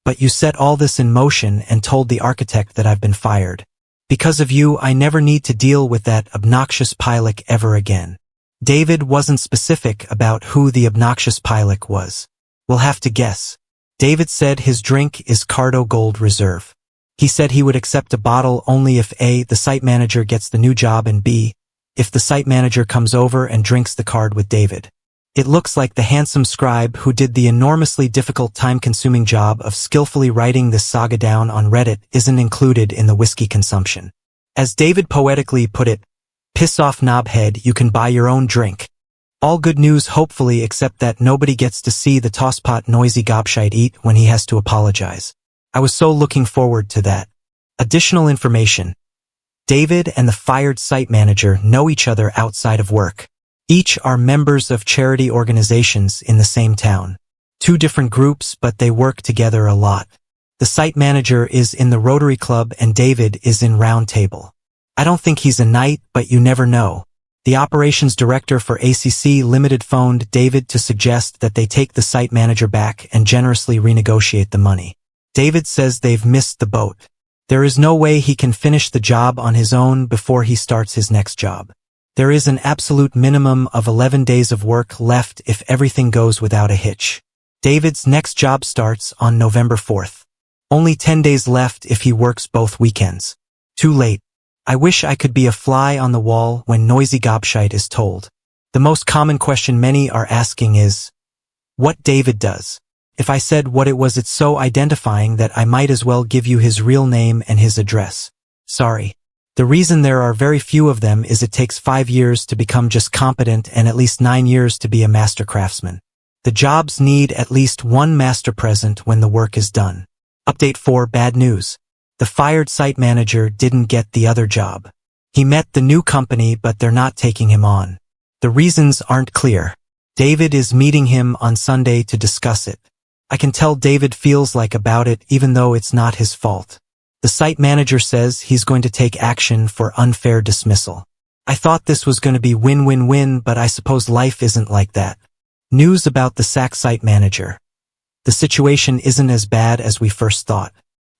but you set all this in motion and told the architect that I've been fired. Because of you, I never need to deal with that obnoxious pilot ever again. David wasn't specific about who the obnoxious pilot was. We'll have to guess. David said his drink is Cardo Gold Reserve. He said he would accept a bottle only if A, the site manager gets the new job, and B, if the site manager comes over and drinks the card with David. It looks like the handsome scribe who did the enormously difficult time-consuming job of skillfully writing this saga down on Reddit isn't included in the whiskey consumption. As David poetically put it, "Piss off knobhead, you can buy your own drink." All good news hopefully, except that nobody gets to see the tosspot noisy gobshite eat when he has to apologize. I was so looking forward to that. Additional information. David and the fired site manager know each other outside of work. Each are members of charity organizations in the same town. Two different groups, but they work together a lot. The site manager is in the Rotary Club and David is in Round Table. I don't think he's a knight, but you never know. The operations director for ACC Limited phoned David to suggest that they take the site manager back and generously renegotiate the money. David says they've missed the boat. There is no way he can finish the job on his own before he starts his next job. There is an absolute minimum of 11 days of work left if everything goes without a hitch. David's next job starts on November 4th. Only 10 days left if he works both weekends. Too late. I wish I could be a fly on the wall when noisy gobshite is told. The most common question many are asking is, what David does. If I said what it was, it's so identifying that I might as well give you his real name and his address. Sorry. The reason there are very few of them is it takes 5 years to become just competent and at least 9 years to be a master craftsman. The jobs need at least one master present when the work is done. Update 4: Bad news. The fired site manager didn't get the other job. He met the new company, but they're not taking him on. The reasons aren't clear. David is meeting him on Sunday to discuss it. I can tell David feels like about it even though it's not his fault. The site manager says he's going to take action for unfair dismissal. I thought this was going to be win-win-win, but I suppose life isn't like that. News about the sack site manager. The situation isn't as bad as we first thought.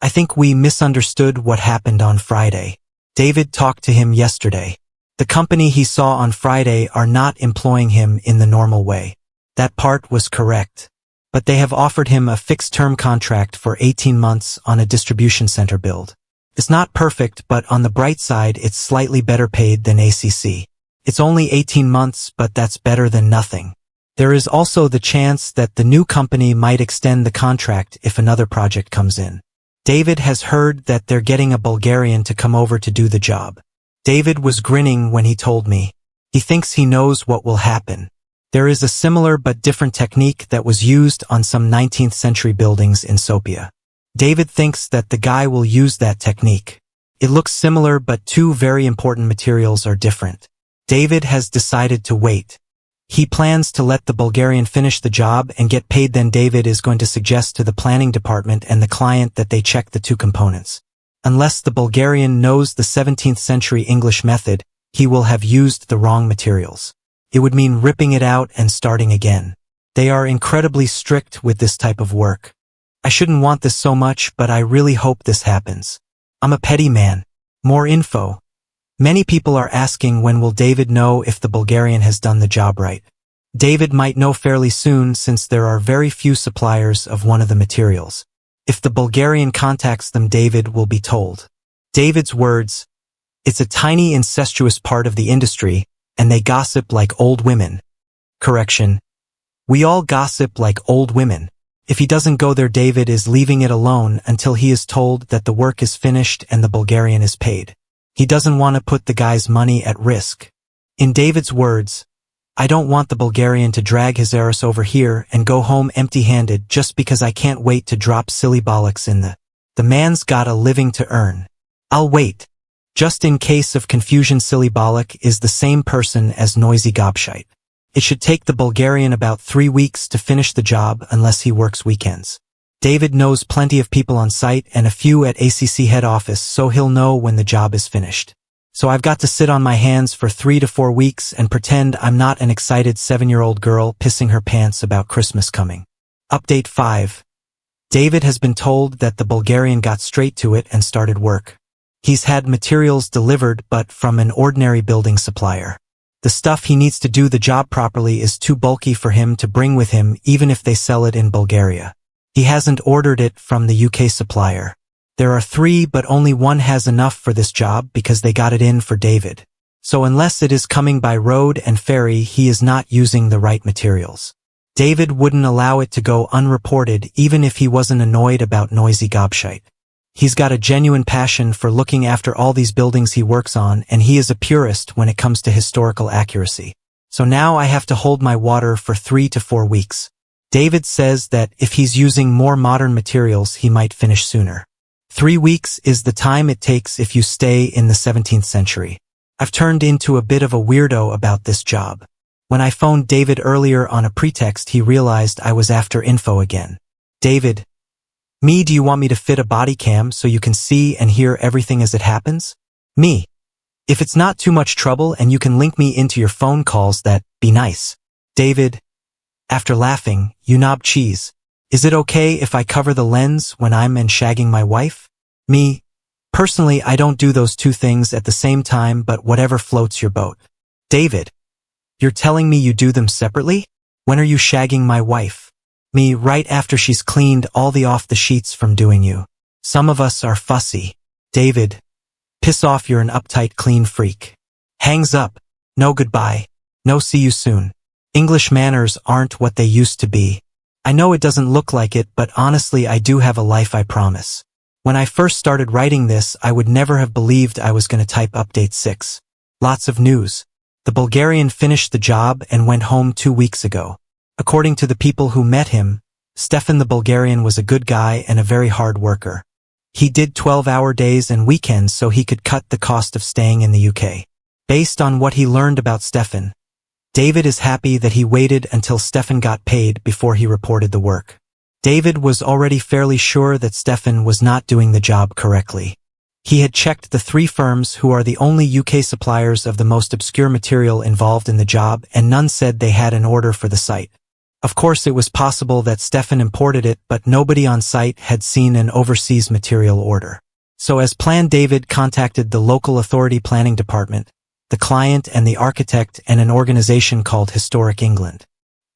I think we misunderstood what happened on Friday. David talked to him yesterday. The company he saw on Friday are not employing him in the normal way. That part was correct. But they have offered him a fixed-term contract for 18 months on a distribution center build. It's not perfect, but on the bright side, it's slightly better paid than ACC. It's only 18 months, but that's better than nothing. There is also the chance that the new company might extend the contract if another project comes in. David has heard that they're getting a Bulgarian to come over to do the job. David was grinning when he told me. He thinks he knows what will happen. There is a similar but different technique that was used on some 19th century buildings in Sofia. David thinks that the guy will use that technique. It looks similar, but two very important materials are different. David has decided to wait. He plans to let the Bulgarian finish the job and get paid, then David is going to suggest to the planning department and the client that they check the two components. Unless the Bulgarian knows the 17th century English method, he will have used the wrong materials. It would mean ripping it out and starting again. They are incredibly strict with this type of work. I shouldn't want this so much, but I really hope this happens. I'm a petty man. More info. Many people are asking when will David know if the Bulgarian has done the job right. David might know fairly soon since there are very few suppliers of one of the materials. If the Bulgarian contacts them, David will be told. David's words, "It's a tiny incestuous part of the industry, and they gossip like old women." Correction. We all gossip like old women. If he doesn't go there, David is leaving it alone until he is told that the work is finished and the Bulgarian is paid. He doesn't want to put the guy's money at risk. In David's words, "I don't want the Bulgarian to drag his heiress over here and go home empty-handed just because I can't wait to drop silly bollocks in the man's got a living to earn. I'll wait." Just in case of confusion, silly bollock is the same person as noisy gobshite. It should take the Bulgarian about 3 weeks to finish the job unless he works weekends. David knows plenty of people on site and a few at ACC head office, so he'll know when the job is finished. So I've got to sit on my hands for 3 to 4 weeks and pretend I'm not an excited 7-year-old girl pissing her pants about Christmas coming. Update 5. David has been told that the Bulgarian got straight to it and started work. He's had materials delivered, but from an ordinary building supplier. The stuff he needs to do the job properly is too bulky for him to bring with him, even if they sell it in Bulgaria. He hasn't ordered it from the UK supplier. There are 3, but only one has enough for this job because they got it in for David. So unless it is coming by road and ferry, he is not using the right materials. David wouldn't allow it to go unreported even if he wasn't annoyed about noisy gobshite. He's got a genuine passion for looking after all these buildings he works on, and he is a purist when it comes to historical accuracy. So now I have to hold my water for 3 to 4 weeks. David says that if he's using more modern materials, he might finish sooner. 3 weeks is the time it takes if you stay in the 17th century. I've turned into a bit of a weirdo about this job. When I phoned David earlier on a pretext, he realized I was after info again. David, do you want me to fit a body cam so you can see and hear everything as it happens? Me, if it's not too much trouble and you can link me into your phone calls, that'd be nice. David, after laughing, you knob cheese. Is it okay if I cover the lens when I'm shagging my wife? Me, personally, I don't do those two things at the same time, but whatever floats your boat. David, you're telling me you do them separately? When are you shagging my wife? Me, right after she's cleaned all the off the sheets from doing you. Some of us are fussy. David, piss off, you're an uptight clean freak. Hangs up. No goodbye. No see you soon. English manners aren't what they used to be. I know it doesn't look like it, but honestly I do have a life, I promise. When I first started writing this, I would never have believed I was going to type update 6. Lots of news. The Bulgarian finished the job and went home 2 weeks ago. According to the people who met him, Stefan the Bulgarian was a good guy and a very hard worker. He did 12-hour days and weekends so he could cut the cost of staying in the UK. Based on what he learned about Stefan, David is happy that he waited until Stefan got paid before he reported the work. David was already fairly sure that Stefan was not doing the job correctly. He had checked the 3 firms who are the only UK suppliers of the most obscure material involved in the job, and none said they had an order for the site. Of course, it was possible that Stefan imported it, but nobody on site had seen an overseas material order. So as planned, David contacted the local authority planning department, the client and the architect, and an organization called Historic England.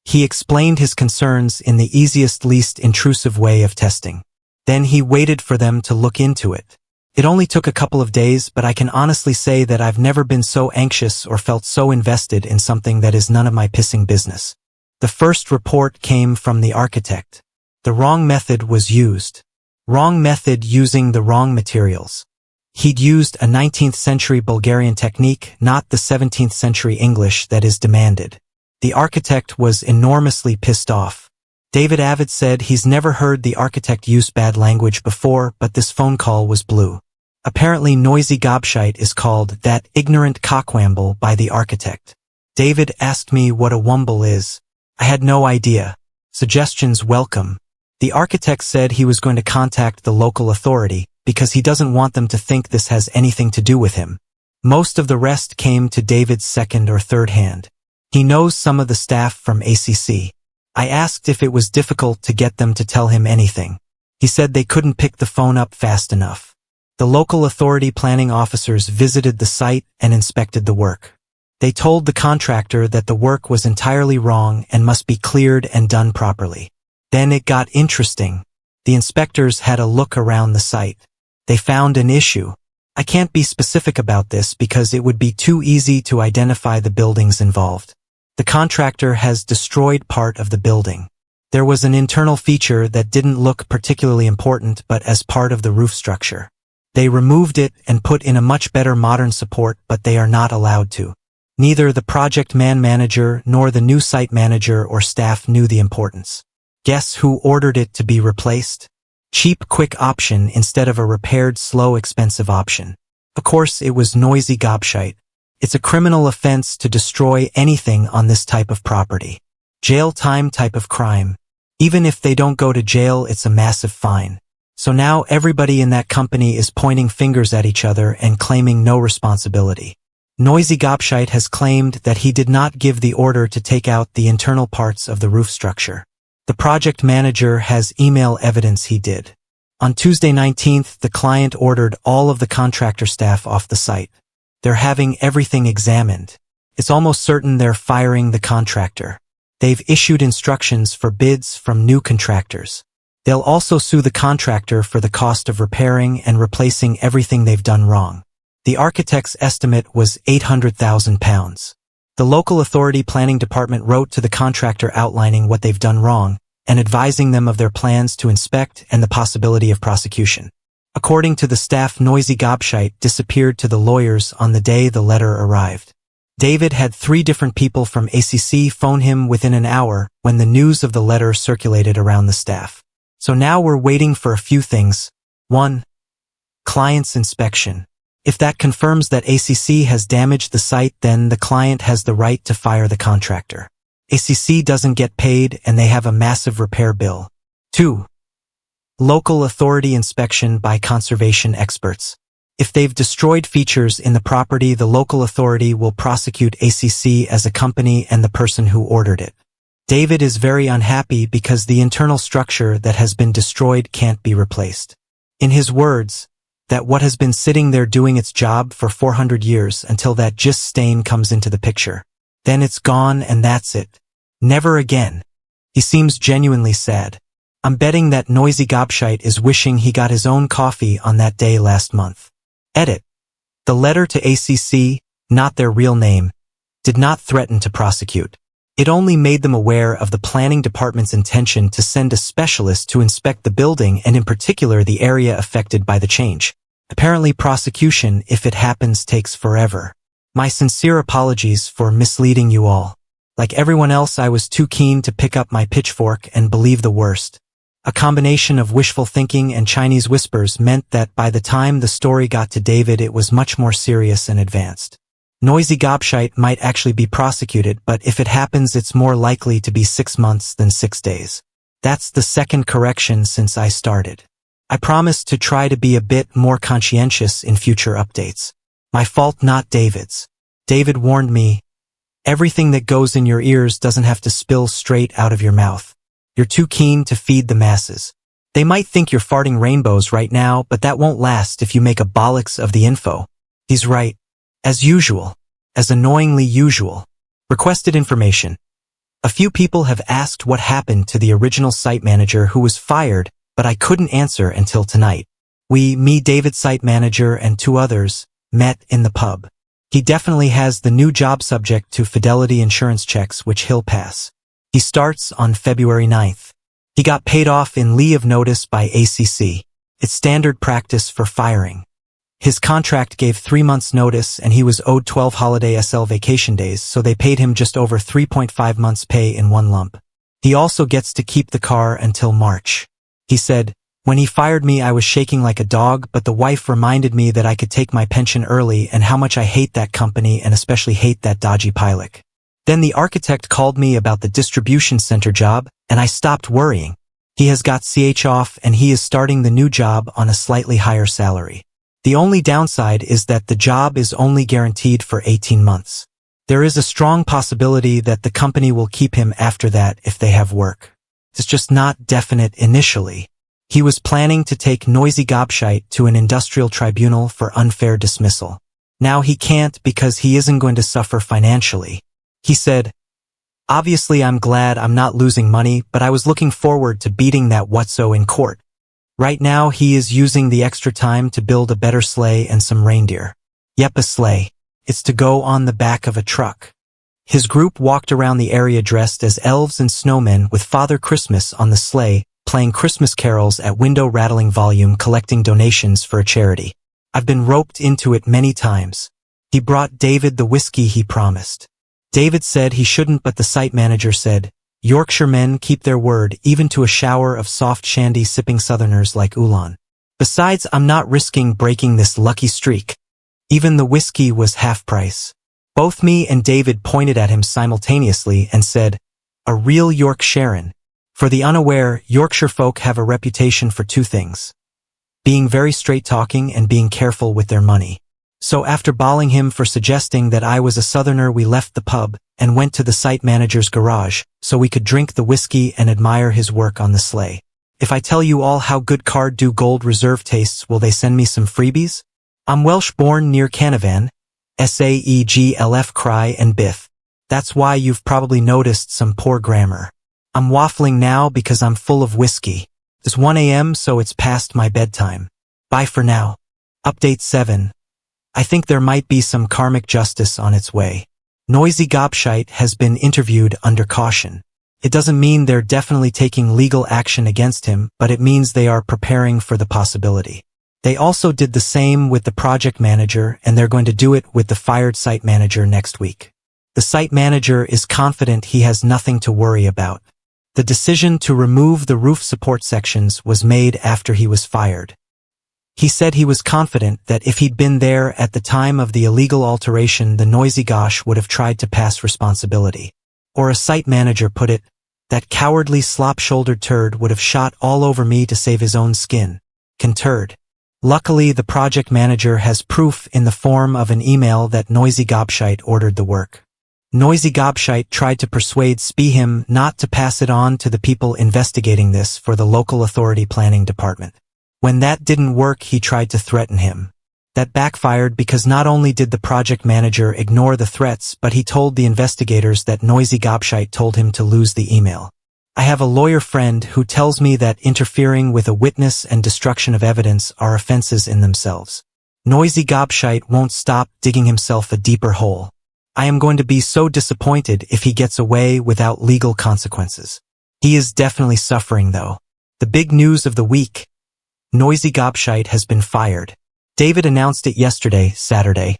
He explained his concerns in the easiest, least intrusive way of testing. Then he waited for them to look into it. It only took a couple of days, but I can honestly say that I've never been so anxious or felt so invested in something that is none of my pissing business. The first report came from the architect. The wrong method was used. Wrong method using the wrong materials. He'd used a 19th century Bulgarian technique, not the 17th century English that is demanded. The architect was enormously pissed off. David Avid said he's never heard the architect use bad language before, but this phone call was blue. Apparently noisy gobshite is called that ignorant cockwamble by the architect. David asked me what a wumble is. I had no idea. Suggestions welcome. The architect said he was going to contact the local authority because he doesn't want them to think this has anything to do with him. Most of the rest came to David's second or third hand. He knows some of the staff from ACC. I asked if it was difficult to get them to tell him anything. He said they couldn't pick the phone up fast enough. The local authority planning officers visited the site and inspected the work. They told the contractor that the work was entirely wrong and must be cleared and done properly. Then it got interesting. The inspectors had a look around the site. They found an issue. I can't be specific about this because it would be too easy to identify the buildings involved. The contractor has destroyed part of the building. There was an internal feature that didn't look particularly important, but as part of the roof structure. They removed it and put in a much better modern support, but they are not allowed to. Neither the project manager nor the new site manager or staff knew the importance. Guess who ordered it to be replaced? Cheap, quick option instead of a repaired, slow, expensive option. Of course, it was noisy gobshite. It's a criminal offense to destroy anything on this type of property. Jail time type of crime. Even if they don't go to jail, it's a massive fine. So now everybody in that company is pointing fingers at each other and claiming no responsibility. Noisy Gobshite has claimed that he did not give the order to take out the internal parts of the roof structure. The project manager has email evidence he did. On Tuesday 19th, the client ordered all of the contractor staff off the site. They're having everything examined. It's almost certain they're firing the contractor. They've issued instructions for bids from new contractors. They'll also sue the contractor for the cost of repairing and replacing everything they've done wrong. The architect's estimate was £800,000. The local authority planning department wrote to the contractor outlining what they've done wrong and advising them of their plans to inspect and the possibility of prosecution. According to the staff, Noisy Gobshite disappeared to the lawyers on the day the letter arrived. David had 3 different people from ACC phone him within an hour when the news of the letter circulated around the staff. So now we're waiting for a few things. 1. Client's inspection. If that confirms that ACC has damaged the site, then the client has the right to fire the contractor. ACC doesn't get paid and they have a massive repair bill. 2. Local authority inspection by conservation experts. If they've destroyed features in the property, the local authority will prosecute ACC as a company and the person who ordered it. David is very unhappy because the internal structure that has been destroyed can't be replaced. In his words, that what has been sitting there doing its job for 400 years until that gist stain comes into the picture. Then it's gone and that's it. Never again. He seems genuinely sad. I'm betting that Noisy Gobshite is wishing he got his own coffee on that day last month. Edit. The letter to ACC, not their real name, did not threaten to prosecute. It only made them aware of the planning department's intention to send a specialist to inspect the building and in particular the area affected by the change. Apparently prosecution, if it happens, takes forever. My sincere apologies for misleading you all. Like everyone else, I was too keen to pick up my pitchfork and believe the worst. A combination of wishful thinking and Chinese whispers meant that by the time the story got to David, it was much more serious and advanced. Noisy Gobshite might actually be prosecuted, but if it happens, it's more likely to be 6 months than 6 days. That's the second correction since I started. I promise to try to be a bit more conscientious in future updates. My fault, not David's. David warned me, everything that goes in your ears doesn't have to spill straight out of your mouth. You're too keen to feed the masses. They might think you're farting rainbows right now, but that won't last if you make a bollocks of the info. He's right. As usual. As annoyingly usual. Requested information. A few people have asked what happened to the original site manager who was fired, but I couldn't answer until tonight. Me, David site manager, and 2 others, met in the pub. He definitely has the new job subject to fidelity insurance checks, which he'll pass. He starts on February 9th. He got paid off in lieu of notice by ACC. It's standard practice for firing. His contract gave 3 months notice and he was owed 12 holiday SL vacation days, so they paid him just over 3.5 months pay in one lump. He also gets to keep the car until March. He said, when he fired me I was shaking like a dog, but the wife reminded me that I could take my pension early and how much I hate that company and especially hate that dodgy pilot. Then the architect called me about the distribution center job and I stopped worrying. He has got CH off and he is starting the new job on a slightly higher salary. The only downside is that the job is only guaranteed for 18 months. There is a strong possibility that the company will keep him after that if they have work. It's just not definite initially. He was planning to take Noisy Gobshite to an industrial tribunal for unfair dismissal. Now he can't because he isn't going to suffer financially. He said, obviously I'm glad I'm not losing money, but I was looking forward to beating that whatso in court. Right now he is using the extra time to build a better sleigh and some reindeer. Yep, a sleigh. It's to go on the back of a truck. His group walked around the area dressed as elves and snowmen with Father Christmas on the sleigh, playing Christmas carols at window-rattling volume, collecting donations for a charity. I've been roped into it many times. He brought David the whiskey he promised. David said he shouldn't, but the site manager said, Yorkshire men keep their word even to a shower of soft shandy sipping southerners like Ulan. Besides, I'm not risking breaking this lucky streak. Even the whiskey was half price. Both me and David pointed at him simultaneously and said, a real Yorkshirean. For the unaware, Yorkshire folk have a reputation for 2 things. Being very straight-talking and being careful with their money. So after bawling him for suggesting that I was a southerner, we left the pub and went to the site manager's garage so we could drink the whiskey and admire his work on the sleigh. If I tell you all how good Card do Gold Reserve tastes, will they send me some freebies? I'm Welsh, born near Canavan, Saeglf Cry and Biff. That's why you've probably noticed some poor grammar. I'm waffling now because I'm full of whiskey. It's 1 a.m. so it's past my bedtime. Bye for now. Update 7. I think there might be some karmic justice on its way. Noisy Gobshite has been interviewed under caution. It doesn't mean they're definitely taking legal action against him, but it means they are preparing for the possibility. They also did the same with the project manager, and they're going to do it with the fired site manager next week. The site manager is confident he has nothing to worry about. The decision to remove the roof support sections was made after he was fired. He said he was confident that if he'd been there at the time of the illegal alteration, the noisy gosh would have tried to pass responsibility. Or a site manager put it, that cowardly slop-shouldered turd would have shot all over me to save his own skin. Turd. Luckily, the project manager has proof in the form of an email that Noisy Gobshite ordered the work. Noisy Gobshite tried to persuade Spihim not to pass it on to the people investigating this for the local authority planning department. When that didn't work, he tried to threaten him. That backfired because not only did the project manager ignore the threats, but he told the investigators that Noisy Gobshite told him to lose the email. I have a lawyer friend who tells me that interfering with a witness and destruction of evidence are offenses in themselves. Noisy Gobshite won't stop digging himself a deeper hole. I am going to be so disappointed if he gets away without legal consequences. He is definitely suffering though. The big news of the week. Noisy Gobshite has been fired. David announced it yesterday, Saturday,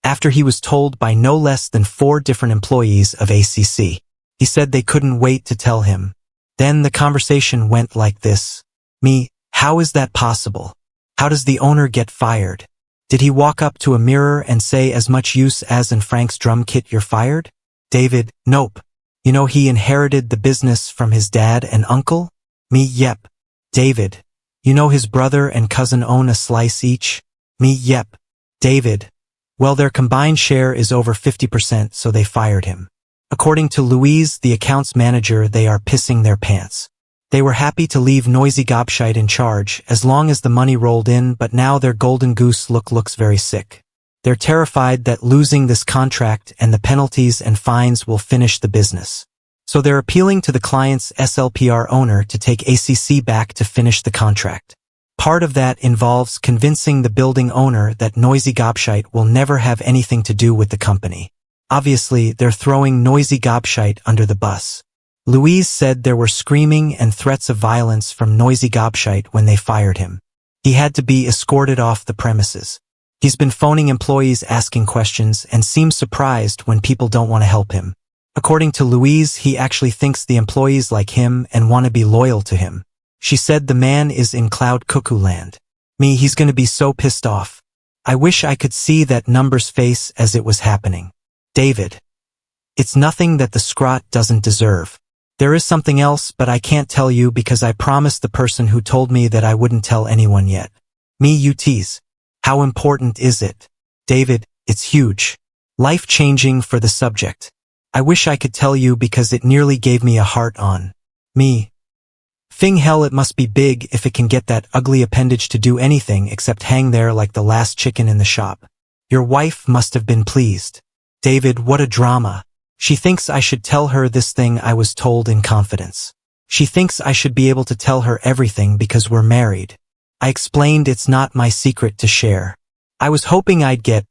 after he was told by no less than 4 different employees of ACC. He said they couldn't wait to tell him. Then the conversation went like this. Me, how is that possible? How does the owner get fired? Did he walk up to a mirror and say as much use as in Frank's drum kit you're fired? David, nope. You know he inherited the business from his dad and uncle? Me, yep. David, you know his brother and cousin own a slice each? Me, yep. David, well their combined share is over 50%, so they fired him. According to Louise, the accounts manager, they are pissing their pants. They were happy to leave Noisy Gobshite in charge as long as the money rolled in, but now their golden goose looks very sick. They're terrified that losing this contract and the penalties and fines will finish the business. So they're appealing to the client's SLPR owner to take ACC back to finish the contract. Part of that involves convincing the building owner that Noisy Gobshite will never have anything to do with the company. Obviously, they're throwing Noisy Gobshite under the bus. Louise said there were screaming and threats of violence from Noisy Gobshite when they fired him. He had to be escorted off the premises. He's been phoning employees asking questions and seems surprised when people don't want to help him. According to Louise, he actually thinks the employees like him and want to be loyal to him. She said the man is in cloud cuckoo land. Me, he's gonna be so pissed off. I wish I could see that number's face as it was happening. David. It's nothing that the scrot doesn't deserve. There is something else, but I can't tell you because I promised the person who told me that I wouldn't tell anyone yet. Me, you tease. How important is it? David, it's huge. Life-changing for the subject. I wish I could tell you because it nearly gave me a heart on. Me. Fing hell, it must be big if it can get that ugly appendage to do anything except hang there like the last chicken in the shop. Your wife must have been pleased. David, what a drama. She thinks I should tell her this thing I was told in confidence. She thinks I should be able to tell her everything because we're married. I explained it's not my secret to share. I was hoping I'd get,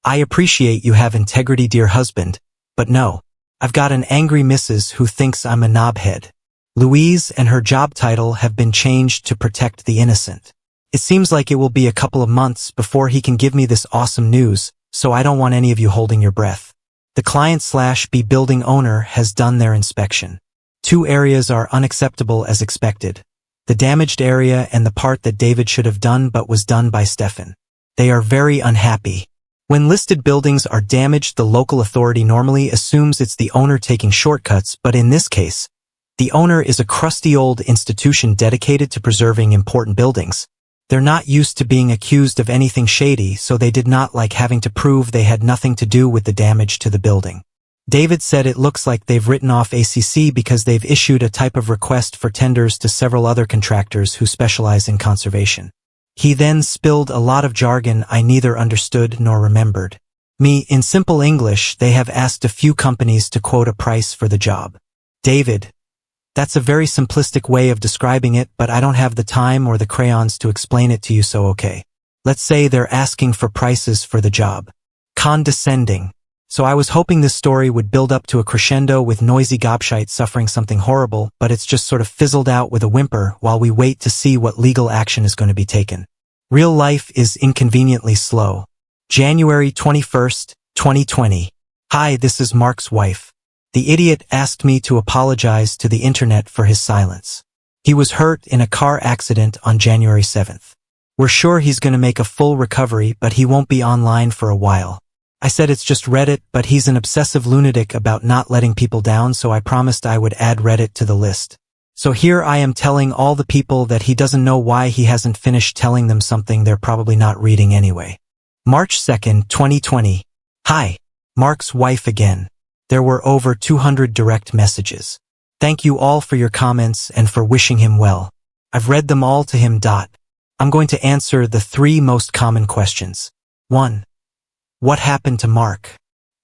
I appreciate you have integrity, dear husband, but no. I've got an angry missus who thinks I'm a knobhead. Louise and her job title have been changed to protect the innocent. It seems like it will be a couple of months before he can give me this awesome news, so I don't want any of you holding your breath. The client/B building owner has done their inspection. 2 areas are unacceptable as expected. The damaged area and the part that David should have done but was done by Stefan. They are very unhappy. When listed buildings are damaged, the local authority normally assumes it's the owner taking shortcuts, but in this case, the owner is a crusty old institution dedicated to preserving important buildings. They're not used to being accused of anything shady, so they did not like having to prove they had nothing to do with the damage to the building. David said it looks like they've written off ACC because they've issued a type of request for tenders to several other contractors who specialize in conservation. He then spilled a lot of jargon I neither understood nor remembered. Me, in simple English, they have asked a few companies to quote a price for the job. David. That's a very simplistic way of describing it, but I don't have the time or the crayons to explain it to you, so okay. Let's say they're asking for prices for the job. Condescending. So I was hoping this story would build up to a crescendo with Noisy Gobshite suffering something horrible, but it's just sort of fizzled out with a whimper while we wait to see what legal action is going to be taken. Real life is inconveniently slow. January 21st, 2020. Hi, this is Mark's wife. The idiot asked me to apologize to the internet for his silence. He was hurt in a car accident on January 7th. We're sure he's going to make a full recovery, but he won't be online for a while. I said it's just Reddit, but he's an obsessive lunatic about not letting people down, so I promised I would add Reddit to the list. So here I am telling all the people that he doesn't know why he hasn't finished telling them something they're probably not reading anyway. March 2nd, 2020. Hi, Mark's wife again. There were over 200 direct messages. Thank you all for your comments and for wishing him well. I've read them all to him. I'm going to answer the 3 most common questions. 1. What happened to Mark?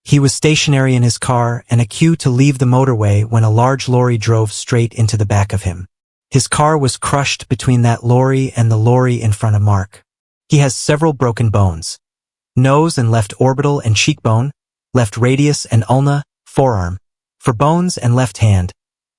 He was stationary in his car and a queue to leave the motorway when a large lorry drove straight into the back of him. His car was crushed between that lorry and the lorry in front of Mark. He has several broken bones. Nose and left orbital and cheekbone, left radius and ulna, forearm, for bones and left hand,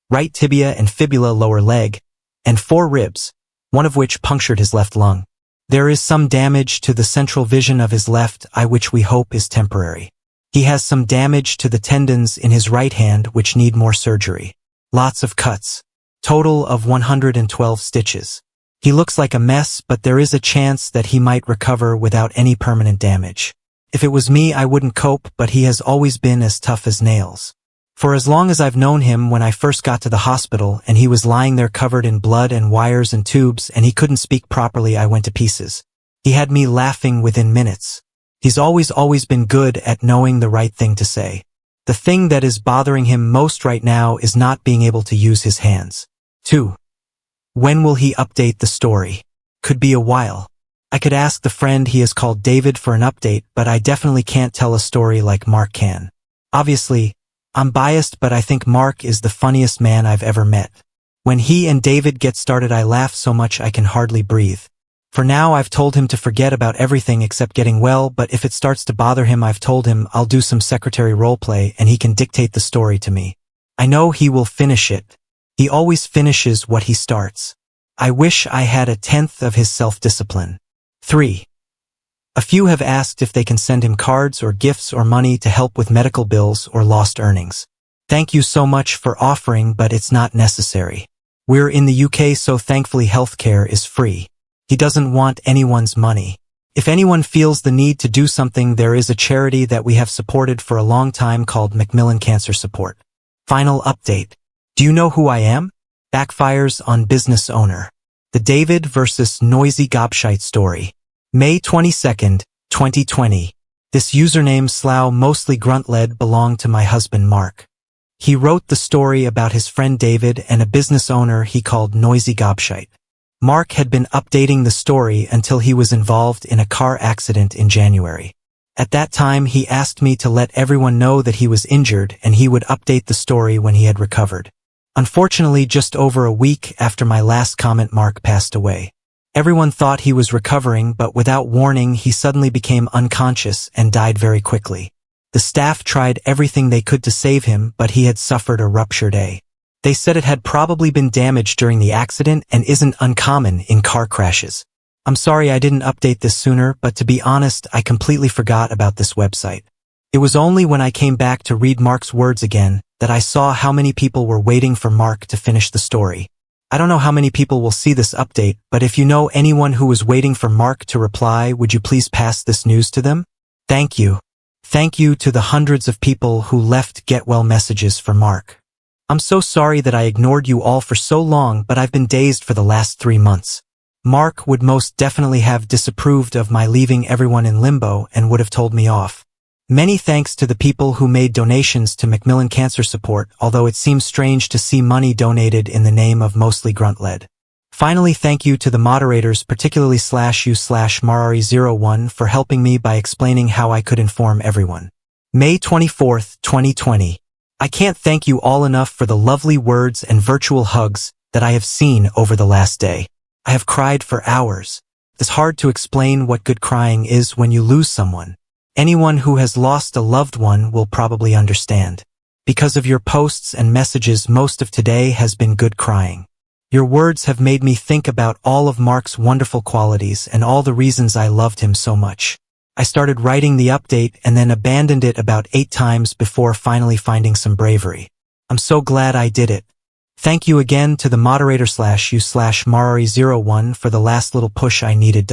right tibia and fibula lower leg, and 4 ribs, one of which punctured his left lung. There is some damage to the central vision of his left eye, which we hope is temporary. He has some damage to the tendons in his right hand, which need more surgery. Lots of cuts. Total of 112 stitches. He looks like a mess, but there is a chance that he might recover without any permanent damage. If it was me, I wouldn't cope, but he has always been as tough as nails. For as long as I've known him, when I first got to the hospital and he was lying there covered in blood and wires and tubes and he couldn't speak properly, I went to pieces. He had me laughing within minutes. He's always been good at knowing the right thing to say. The thing that is bothering him most right now is not being able to use his hands. 2. When will he update the story? Could be a while. I could ask the friend he has called David for an update, but I definitely can't tell a story like Mark can. Obviously, I'm biased, but I think Mark is the funniest man I've ever met. When he and David get started, I laugh so much I can hardly breathe. For now, I've told him to forget about everything except getting well, but if it starts to bother him, I've told him I'll do some secretary roleplay and he can dictate the story to me. I know he will finish it. He always finishes what he starts. I wish I had 1/10 of his self-discipline. 3. A few have asked if they can send him cards or gifts or money to help with medical bills or lost earnings. Thank you so much for offering, but it's not necessary. We're in the UK, so thankfully healthcare is free. He doesn't want anyone's money. If anyone feels the need to do something, there is a charity that we have supported for a long time called Macmillan Cancer Support. Final update. Do you know who I am? Backfires on business owner. The David versus Noisy Gobshite story. May 22nd, 2020. This username / mostly grunt-led belonged to my husband Mark. He wrote the story about his friend David and a business owner he called Noisy Gobshite. Mark had been updating the story until he was involved in a car accident in January. At that time, he asked me to let everyone know that he was injured and he would update the story when he had recovered. Unfortunately, just over a week after my last comment, Mark passed away. Everyone thought he was recovering, but without warning, he suddenly became unconscious and died very quickly. The staff tried everything they could to save him, but he had suffered a ruptured A. They said it had probably been damaged during the accident and isn't uncommon in car crashes. I'm sorry I didn't update this sooner, but to be honest, I completely forgot about this website. It was only when I came back to read Mark's words again that I saw how many people were waiting for Mark to finish the story. I don't know how many people will see this update, but if you know anyone who was waiting for Mark to reply, would you please pass this news to them? Thank you. Thank you to the hundreds of people who left get well messages for Mark. I'm so sorry that I ignored you all for so long, but I've been dazed for the last 3 months. Mark would most definitely have disapproved of my leaving everyone in limbo and would have told me off. Many thanks to the people who made donations to Macmillan Cancer Support, although it seems strange to see money donated in the name of mostly grunt-led. Finally, thank you to the moderators, particularly /you/Marari01 for helping me by explaining how I could inform everyone. May 24th, 2020. I can't thank you all enough for the lovely words and virtual hugs that I have seen over the last day. I have cried for hours. It's hard to explain what good crying is when you lose someone. Anyone who has lost a loved one will probably understand. Because of your posts and messages, most of today has been good crying. Your words have made me think about all of Mark's wonderful qualities and all the reasons I loved him so much. I started writing the update and then abandoned it about 8 times before finally finding some bravery. I'm so glad I did it. Thank you again to the moderator/you/Marari01 for the last little push I needed.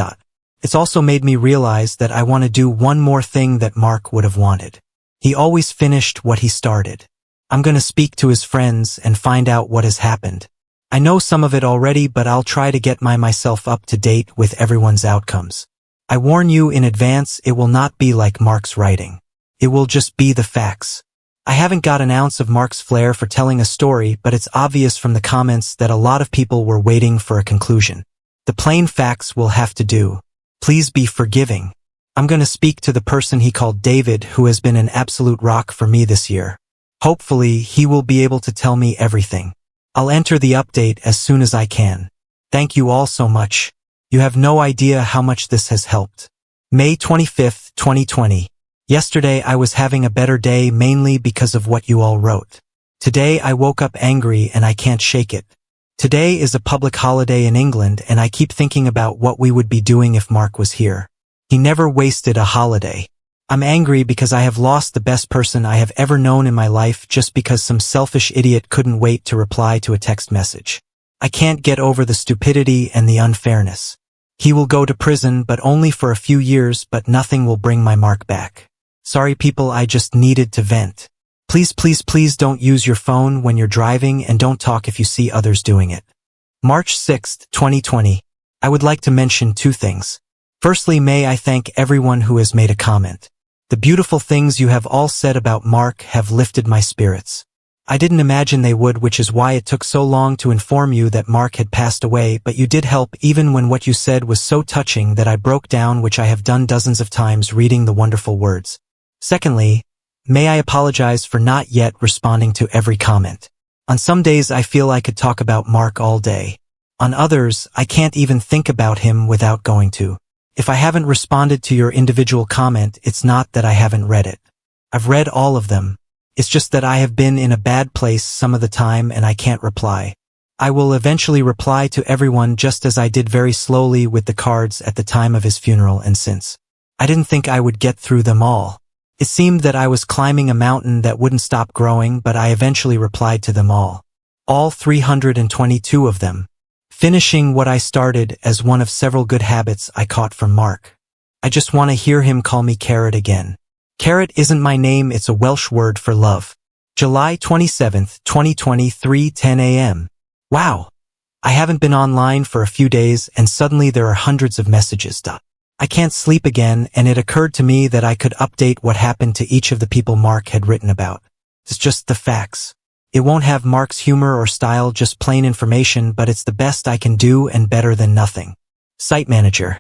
It's also made me realize that I want to do one more thing that Mark would have wanted. He always finished what he started. I'm going to speak to his friends and find out what has happened. I know some of it already, but I'll try to get myself up to date with everyone's outcomes. I warn you in advance, it will not be like Mark's writing. It will just be the facts. I haven't got an ounce of Mark's flair for telling a story, but it's obvious from the comments that a lot of people were waiting for a conclusion. The plain facts will have to do. Please be forgiving. I'm going to speak to the person he called David, who has been an absolute rock for me this year. Hopefully, he will be able to tell me everything. I'll enter the update as soon as I can. Thank you all so much. You have no idea how much this has helped. May 25th, 2020. Yesterday I was having a better day mainly because of what you all wrote. Today I woke up angry and I can't shake it. Today is a public holiday in England and I keep thinking about what we would be doing if Mark was here. He never wasted a holiday. I'm angry because I have lost the best person I have ever known in my life just because some selfish idiot couldn't wait to reply to a text message. I can't get over the stupidity and the unfairness. He will go to prison, but only for a few years, but nothing will bring my Mark back. Sorry people, I just needed to vent. Please, please, please don't use your phone when you're driving and don't talk if you see others doing it. March 6th, 2020. I would like to mention 2 things. Firstly, may I thank everyone who has made a comment. The beautiful things you have all said about Mark have lifted my spirits. I didn't imagine they would, which is why it took so long to inform you that Mark had passed away, but you did help even when what you said was so touching that I broke down, which I have done dozens of times reading the wonderful words. Secondly, may I apologize for not yet responding to every comment. On some days I feel I could talk about Mark all day. On others, I can't even think about him without going to. If I haven't responded to your individual comment, it's not that I haven't read it. I've read all of them. It's just that I have been in a bad place some of the time and I can't reply. I will eventually reply to everyone just as I did very slowly with the cards at the time of his funeral and since. I didn't think I would get through them all. It seemed that I was climbing a mountain that wouldn't stop growing, but I eventually replied to them all. All 322 of them. Finishing what I started as one of several good habits I caught from Mark. I just want to hear him call me Carrot again. Carrot isn't my name, it's a Welsh word for love. July 27th, 2020, 3:10 a.m. Wow. I haven't been online for a few days and suddenly there are hundreds of messages. I can't sleep again and it occurred to me that I could update what happened to each of the people Mark had written about. It's just the facts. It won't have Mark's humor or style, just plain information, but it's the best I can do and better than nothing. Site manager.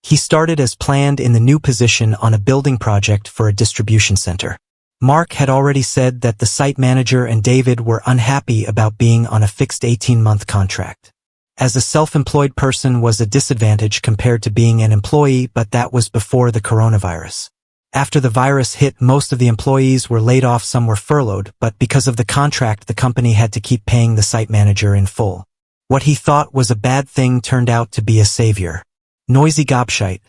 He started as planned in the new position on a building project for a distribution center. Mark had already said that the site manager and David were unhappy about being on a fixed 18-month contract. As a self-employed person was a disadvantage compared to being an employee, but that was before the coronavirus. After the virus hit, most of the employees were laid off, some were furloughed, but because of the contract, the company had to keep paying the site manager in full. What he thought was a bad thing turned out to be a savior. Noisy gobshite.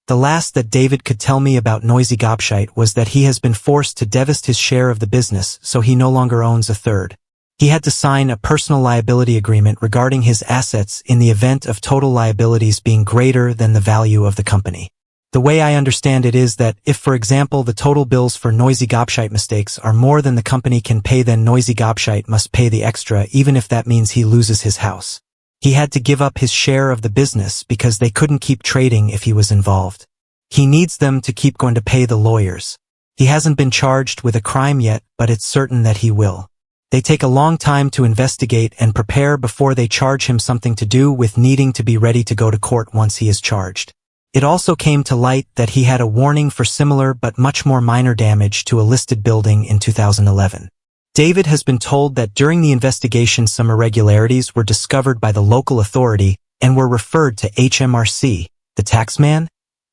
The last that David could tell me about Noisy gobshite was that he has been forced to divest his share of the business, so he no longer owns a third. He had to sign a personal liability agreement regarding his assets in the event of total liabilities being greater than the value of the company. The way I understand it is that if, for example, the total bills for Noisy gobshite mistakes are more than the company can pay, then Noisy gobshite must pay the extra, even if that means he loses his house. He had to give up his share of the business because they couldn't keep trading if he was involved. He needs them to keep going to pay the lawyers. He hasn't been charged with a crime yet, but it's certain that he will. They take a long time to investigate and prepare before they charge him, something to do with needing to be ready to go to court once he is charged. It also came to light that he had a warning for similar but much more minor damage to a listed building in 2011. David has been told that during the investigation some irregularities were discovered by the local authority, and were referred to HMRC, the taxman,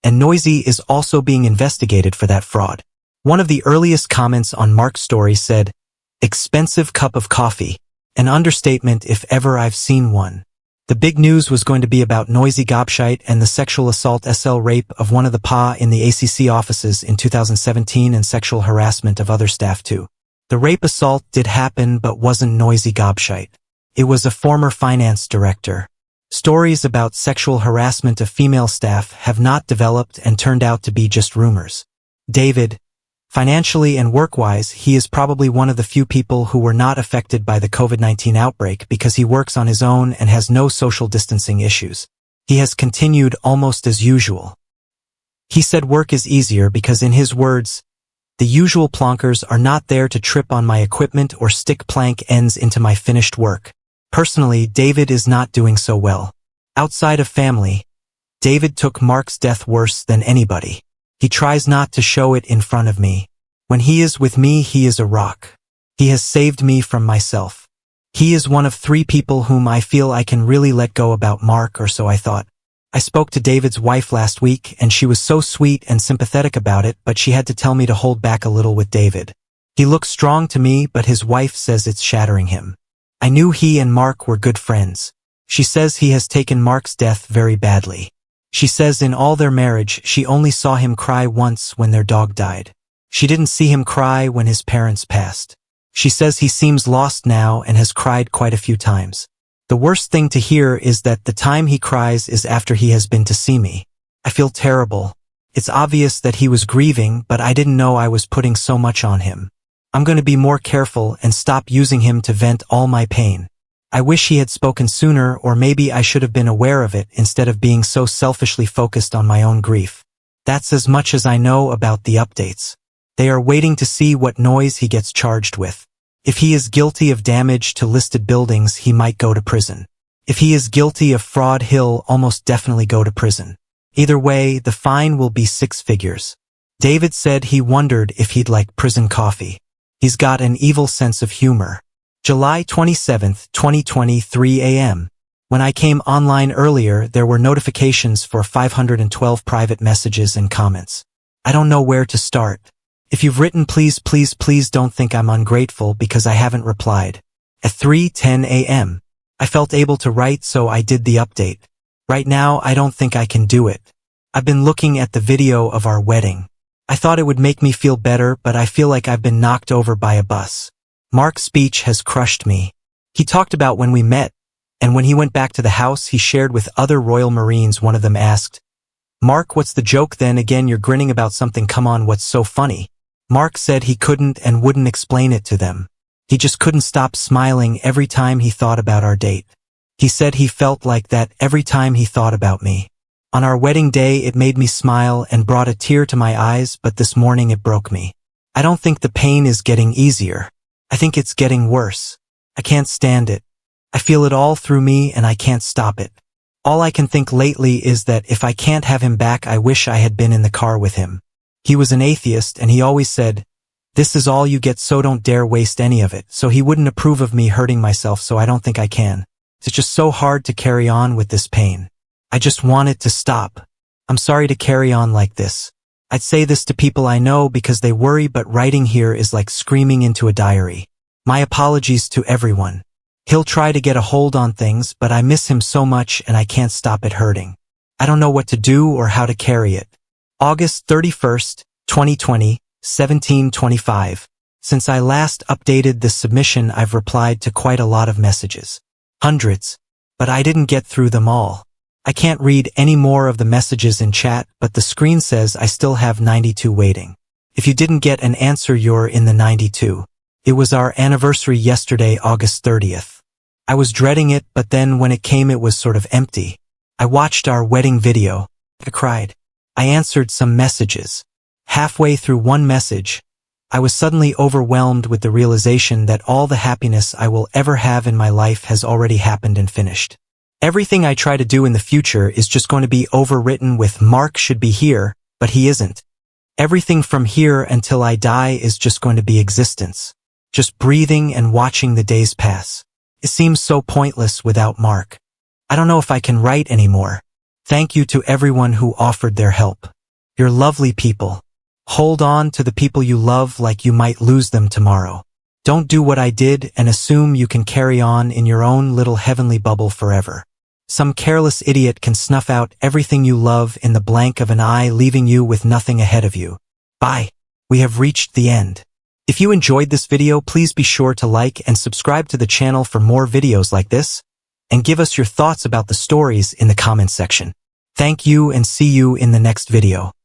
and Noisy is also being investigated for that fraud. One of the earliest comments on Mark's story said, "Expensive cup of coffee, an understatement if ever I've seen one." The big news was going to be about Noisy Gobshite and the sexual assault rape of one of the PA in the ACC offices in 2017 and sexual harassment of other staff too. The rape assault did happen but wasn't Noisy Gobshite. It was a former finance director. Stories about sexual harassment of female staff have not developed and turned out to be just rumors. David, financially and work-wise, he is probably one of the few people who were not affected by the COVID-19 outbreak because he works on his own and has no social distancing issues. He has continued almost as usual. He said work is easier because, in his words, "The usual plonkers are not there to trip on my equipment or stick plank ends into my finished work." Personally, David is not doing so well. Outside of family, David took Mark's death worse than anybody. He tries not to show it in front of me. When he is with me, he is a rock. He has saved me from myself. He is one of 3 people whom I feel I can really let go about Mark, or so I thought. I spoke to David's wife last week, and she was so sweet and sympathetic about it, but she had to tell me to hold back a little with David. He looks strong to me, but his wife says it's shattering him. I knew he and Mark were good friends. She says he has taken Mark's death very badly. She says in all their marriage, she only saw him cry once when their dog died. She didn't see him cry when his parents passed. She says he seems lost now and has cried quite a few times. The worst thing to hear is that the time he cries is after he has been to see me. I feel terrible. It's obvious that he was grieving, but I didn't know I was putting so much on him. I'm going to be more careful and stop using him to vent all my pain. I wish he had spoken sooner, or maybe I should have been aware of it instead of being so selfishly focused on my own grief. That's as much as I know about the updates. They are waiting to see what noise he gets charged with. If he is guilty of damage to listed buildings, he might go to prison. If he is guilty of fraud, he'll almost definitely go to prison. Either way, the fine will be 6 figures. David said he wondered if he'd like prison coffee. He's got an evil sense of humor. July 27, 2020, 3 a.m. When I came online earlier, there were notifications for 512 private messages and comments. I don't know where to start. If you've written, please don't think I'm ungrateful because I haven't replied. At 3:10 a.m. I felt able to write, so I did the update. Right now, I don't think I can do it. I've been looking at the video of our wedding. I thought it would make me feel better, but I feel like I've been knocked over by a bus. Mark's speech has crushed me. He talked about when we met, and when he went back to the house, he shared with other Royal Marines. One of them asked, "Mark, what's the joke then? Again, you're grinning about something. Come on, what's so funny?" Mark said he couldn't and wouldn't explain it to them. He just couldn't stop smiling every time he thought about our date. He said he felt like that every time he thought about me. On our wedding day, it made me smile and brought a tear to my eyes, but this morning it broke me. I don't think the pain is getting easier. I think it's getting worse. I can't stand it. I feel it all through me and I can't stop it. All I can think lately is that if I can't have him back, I wish I had been in the car with him. He was an atheist and he always said, "This is all you get, so don't dare waste any of it." So he wouldn't approve of me hurting myself, so I don't think I can. It's just so hard to carry on with this pain. I just want it to stop. I'm sorry to carry on like this. I'd say this to people I know because they worry, but writing here is like screaming into a diary. My apologies to everyone. He'll try to get a hold on things, but I miss him so much and I can't stop it hurting. I don't know what to do or how to carry it. August 31st, 2020, 17:25. Since I last updated this submission, I've replied to quite a lot of messages. Hundreds. But I didn't get through them all. I can't read any more of the messages in chat, but the screen says I still have 92 waiting. If you didn't get an answer, you're in the 92. It was our anniversary yesterday, August 30th. I was dreading it, but then when it came, it was sort of empty. I watched our wedding video. I cried. I answered some messages. Halfway through one message, I was suddenly overwhelmed with the realization that all the happiness I will ever have in my life has already happened and finished. Everything I try to do in the future is just going to be overwritten with "Mark should be here," but he isn't. Everything from here until I die is just going to be existence. Just breathing and watching the days pass. It seems so pointless without Mark. I don't know if I can write anymore. Thank you to everyone who offered their help. You're lovely people. Hold on to the people you love like you might lose them tomorrow. Don't do what I did and assume you can carry on in your own little heavenly bubble forever. Some careless idiot can snuff out everything you love in the blank of an eye, leaving you with nothing ahead of you. Bye. We have reached the end. If you enjoyed this video, please be sure to like and subscribe to the channel for more videos like this, and give us your thoughts about the stories in the comments section. Thank you and see you in the next video.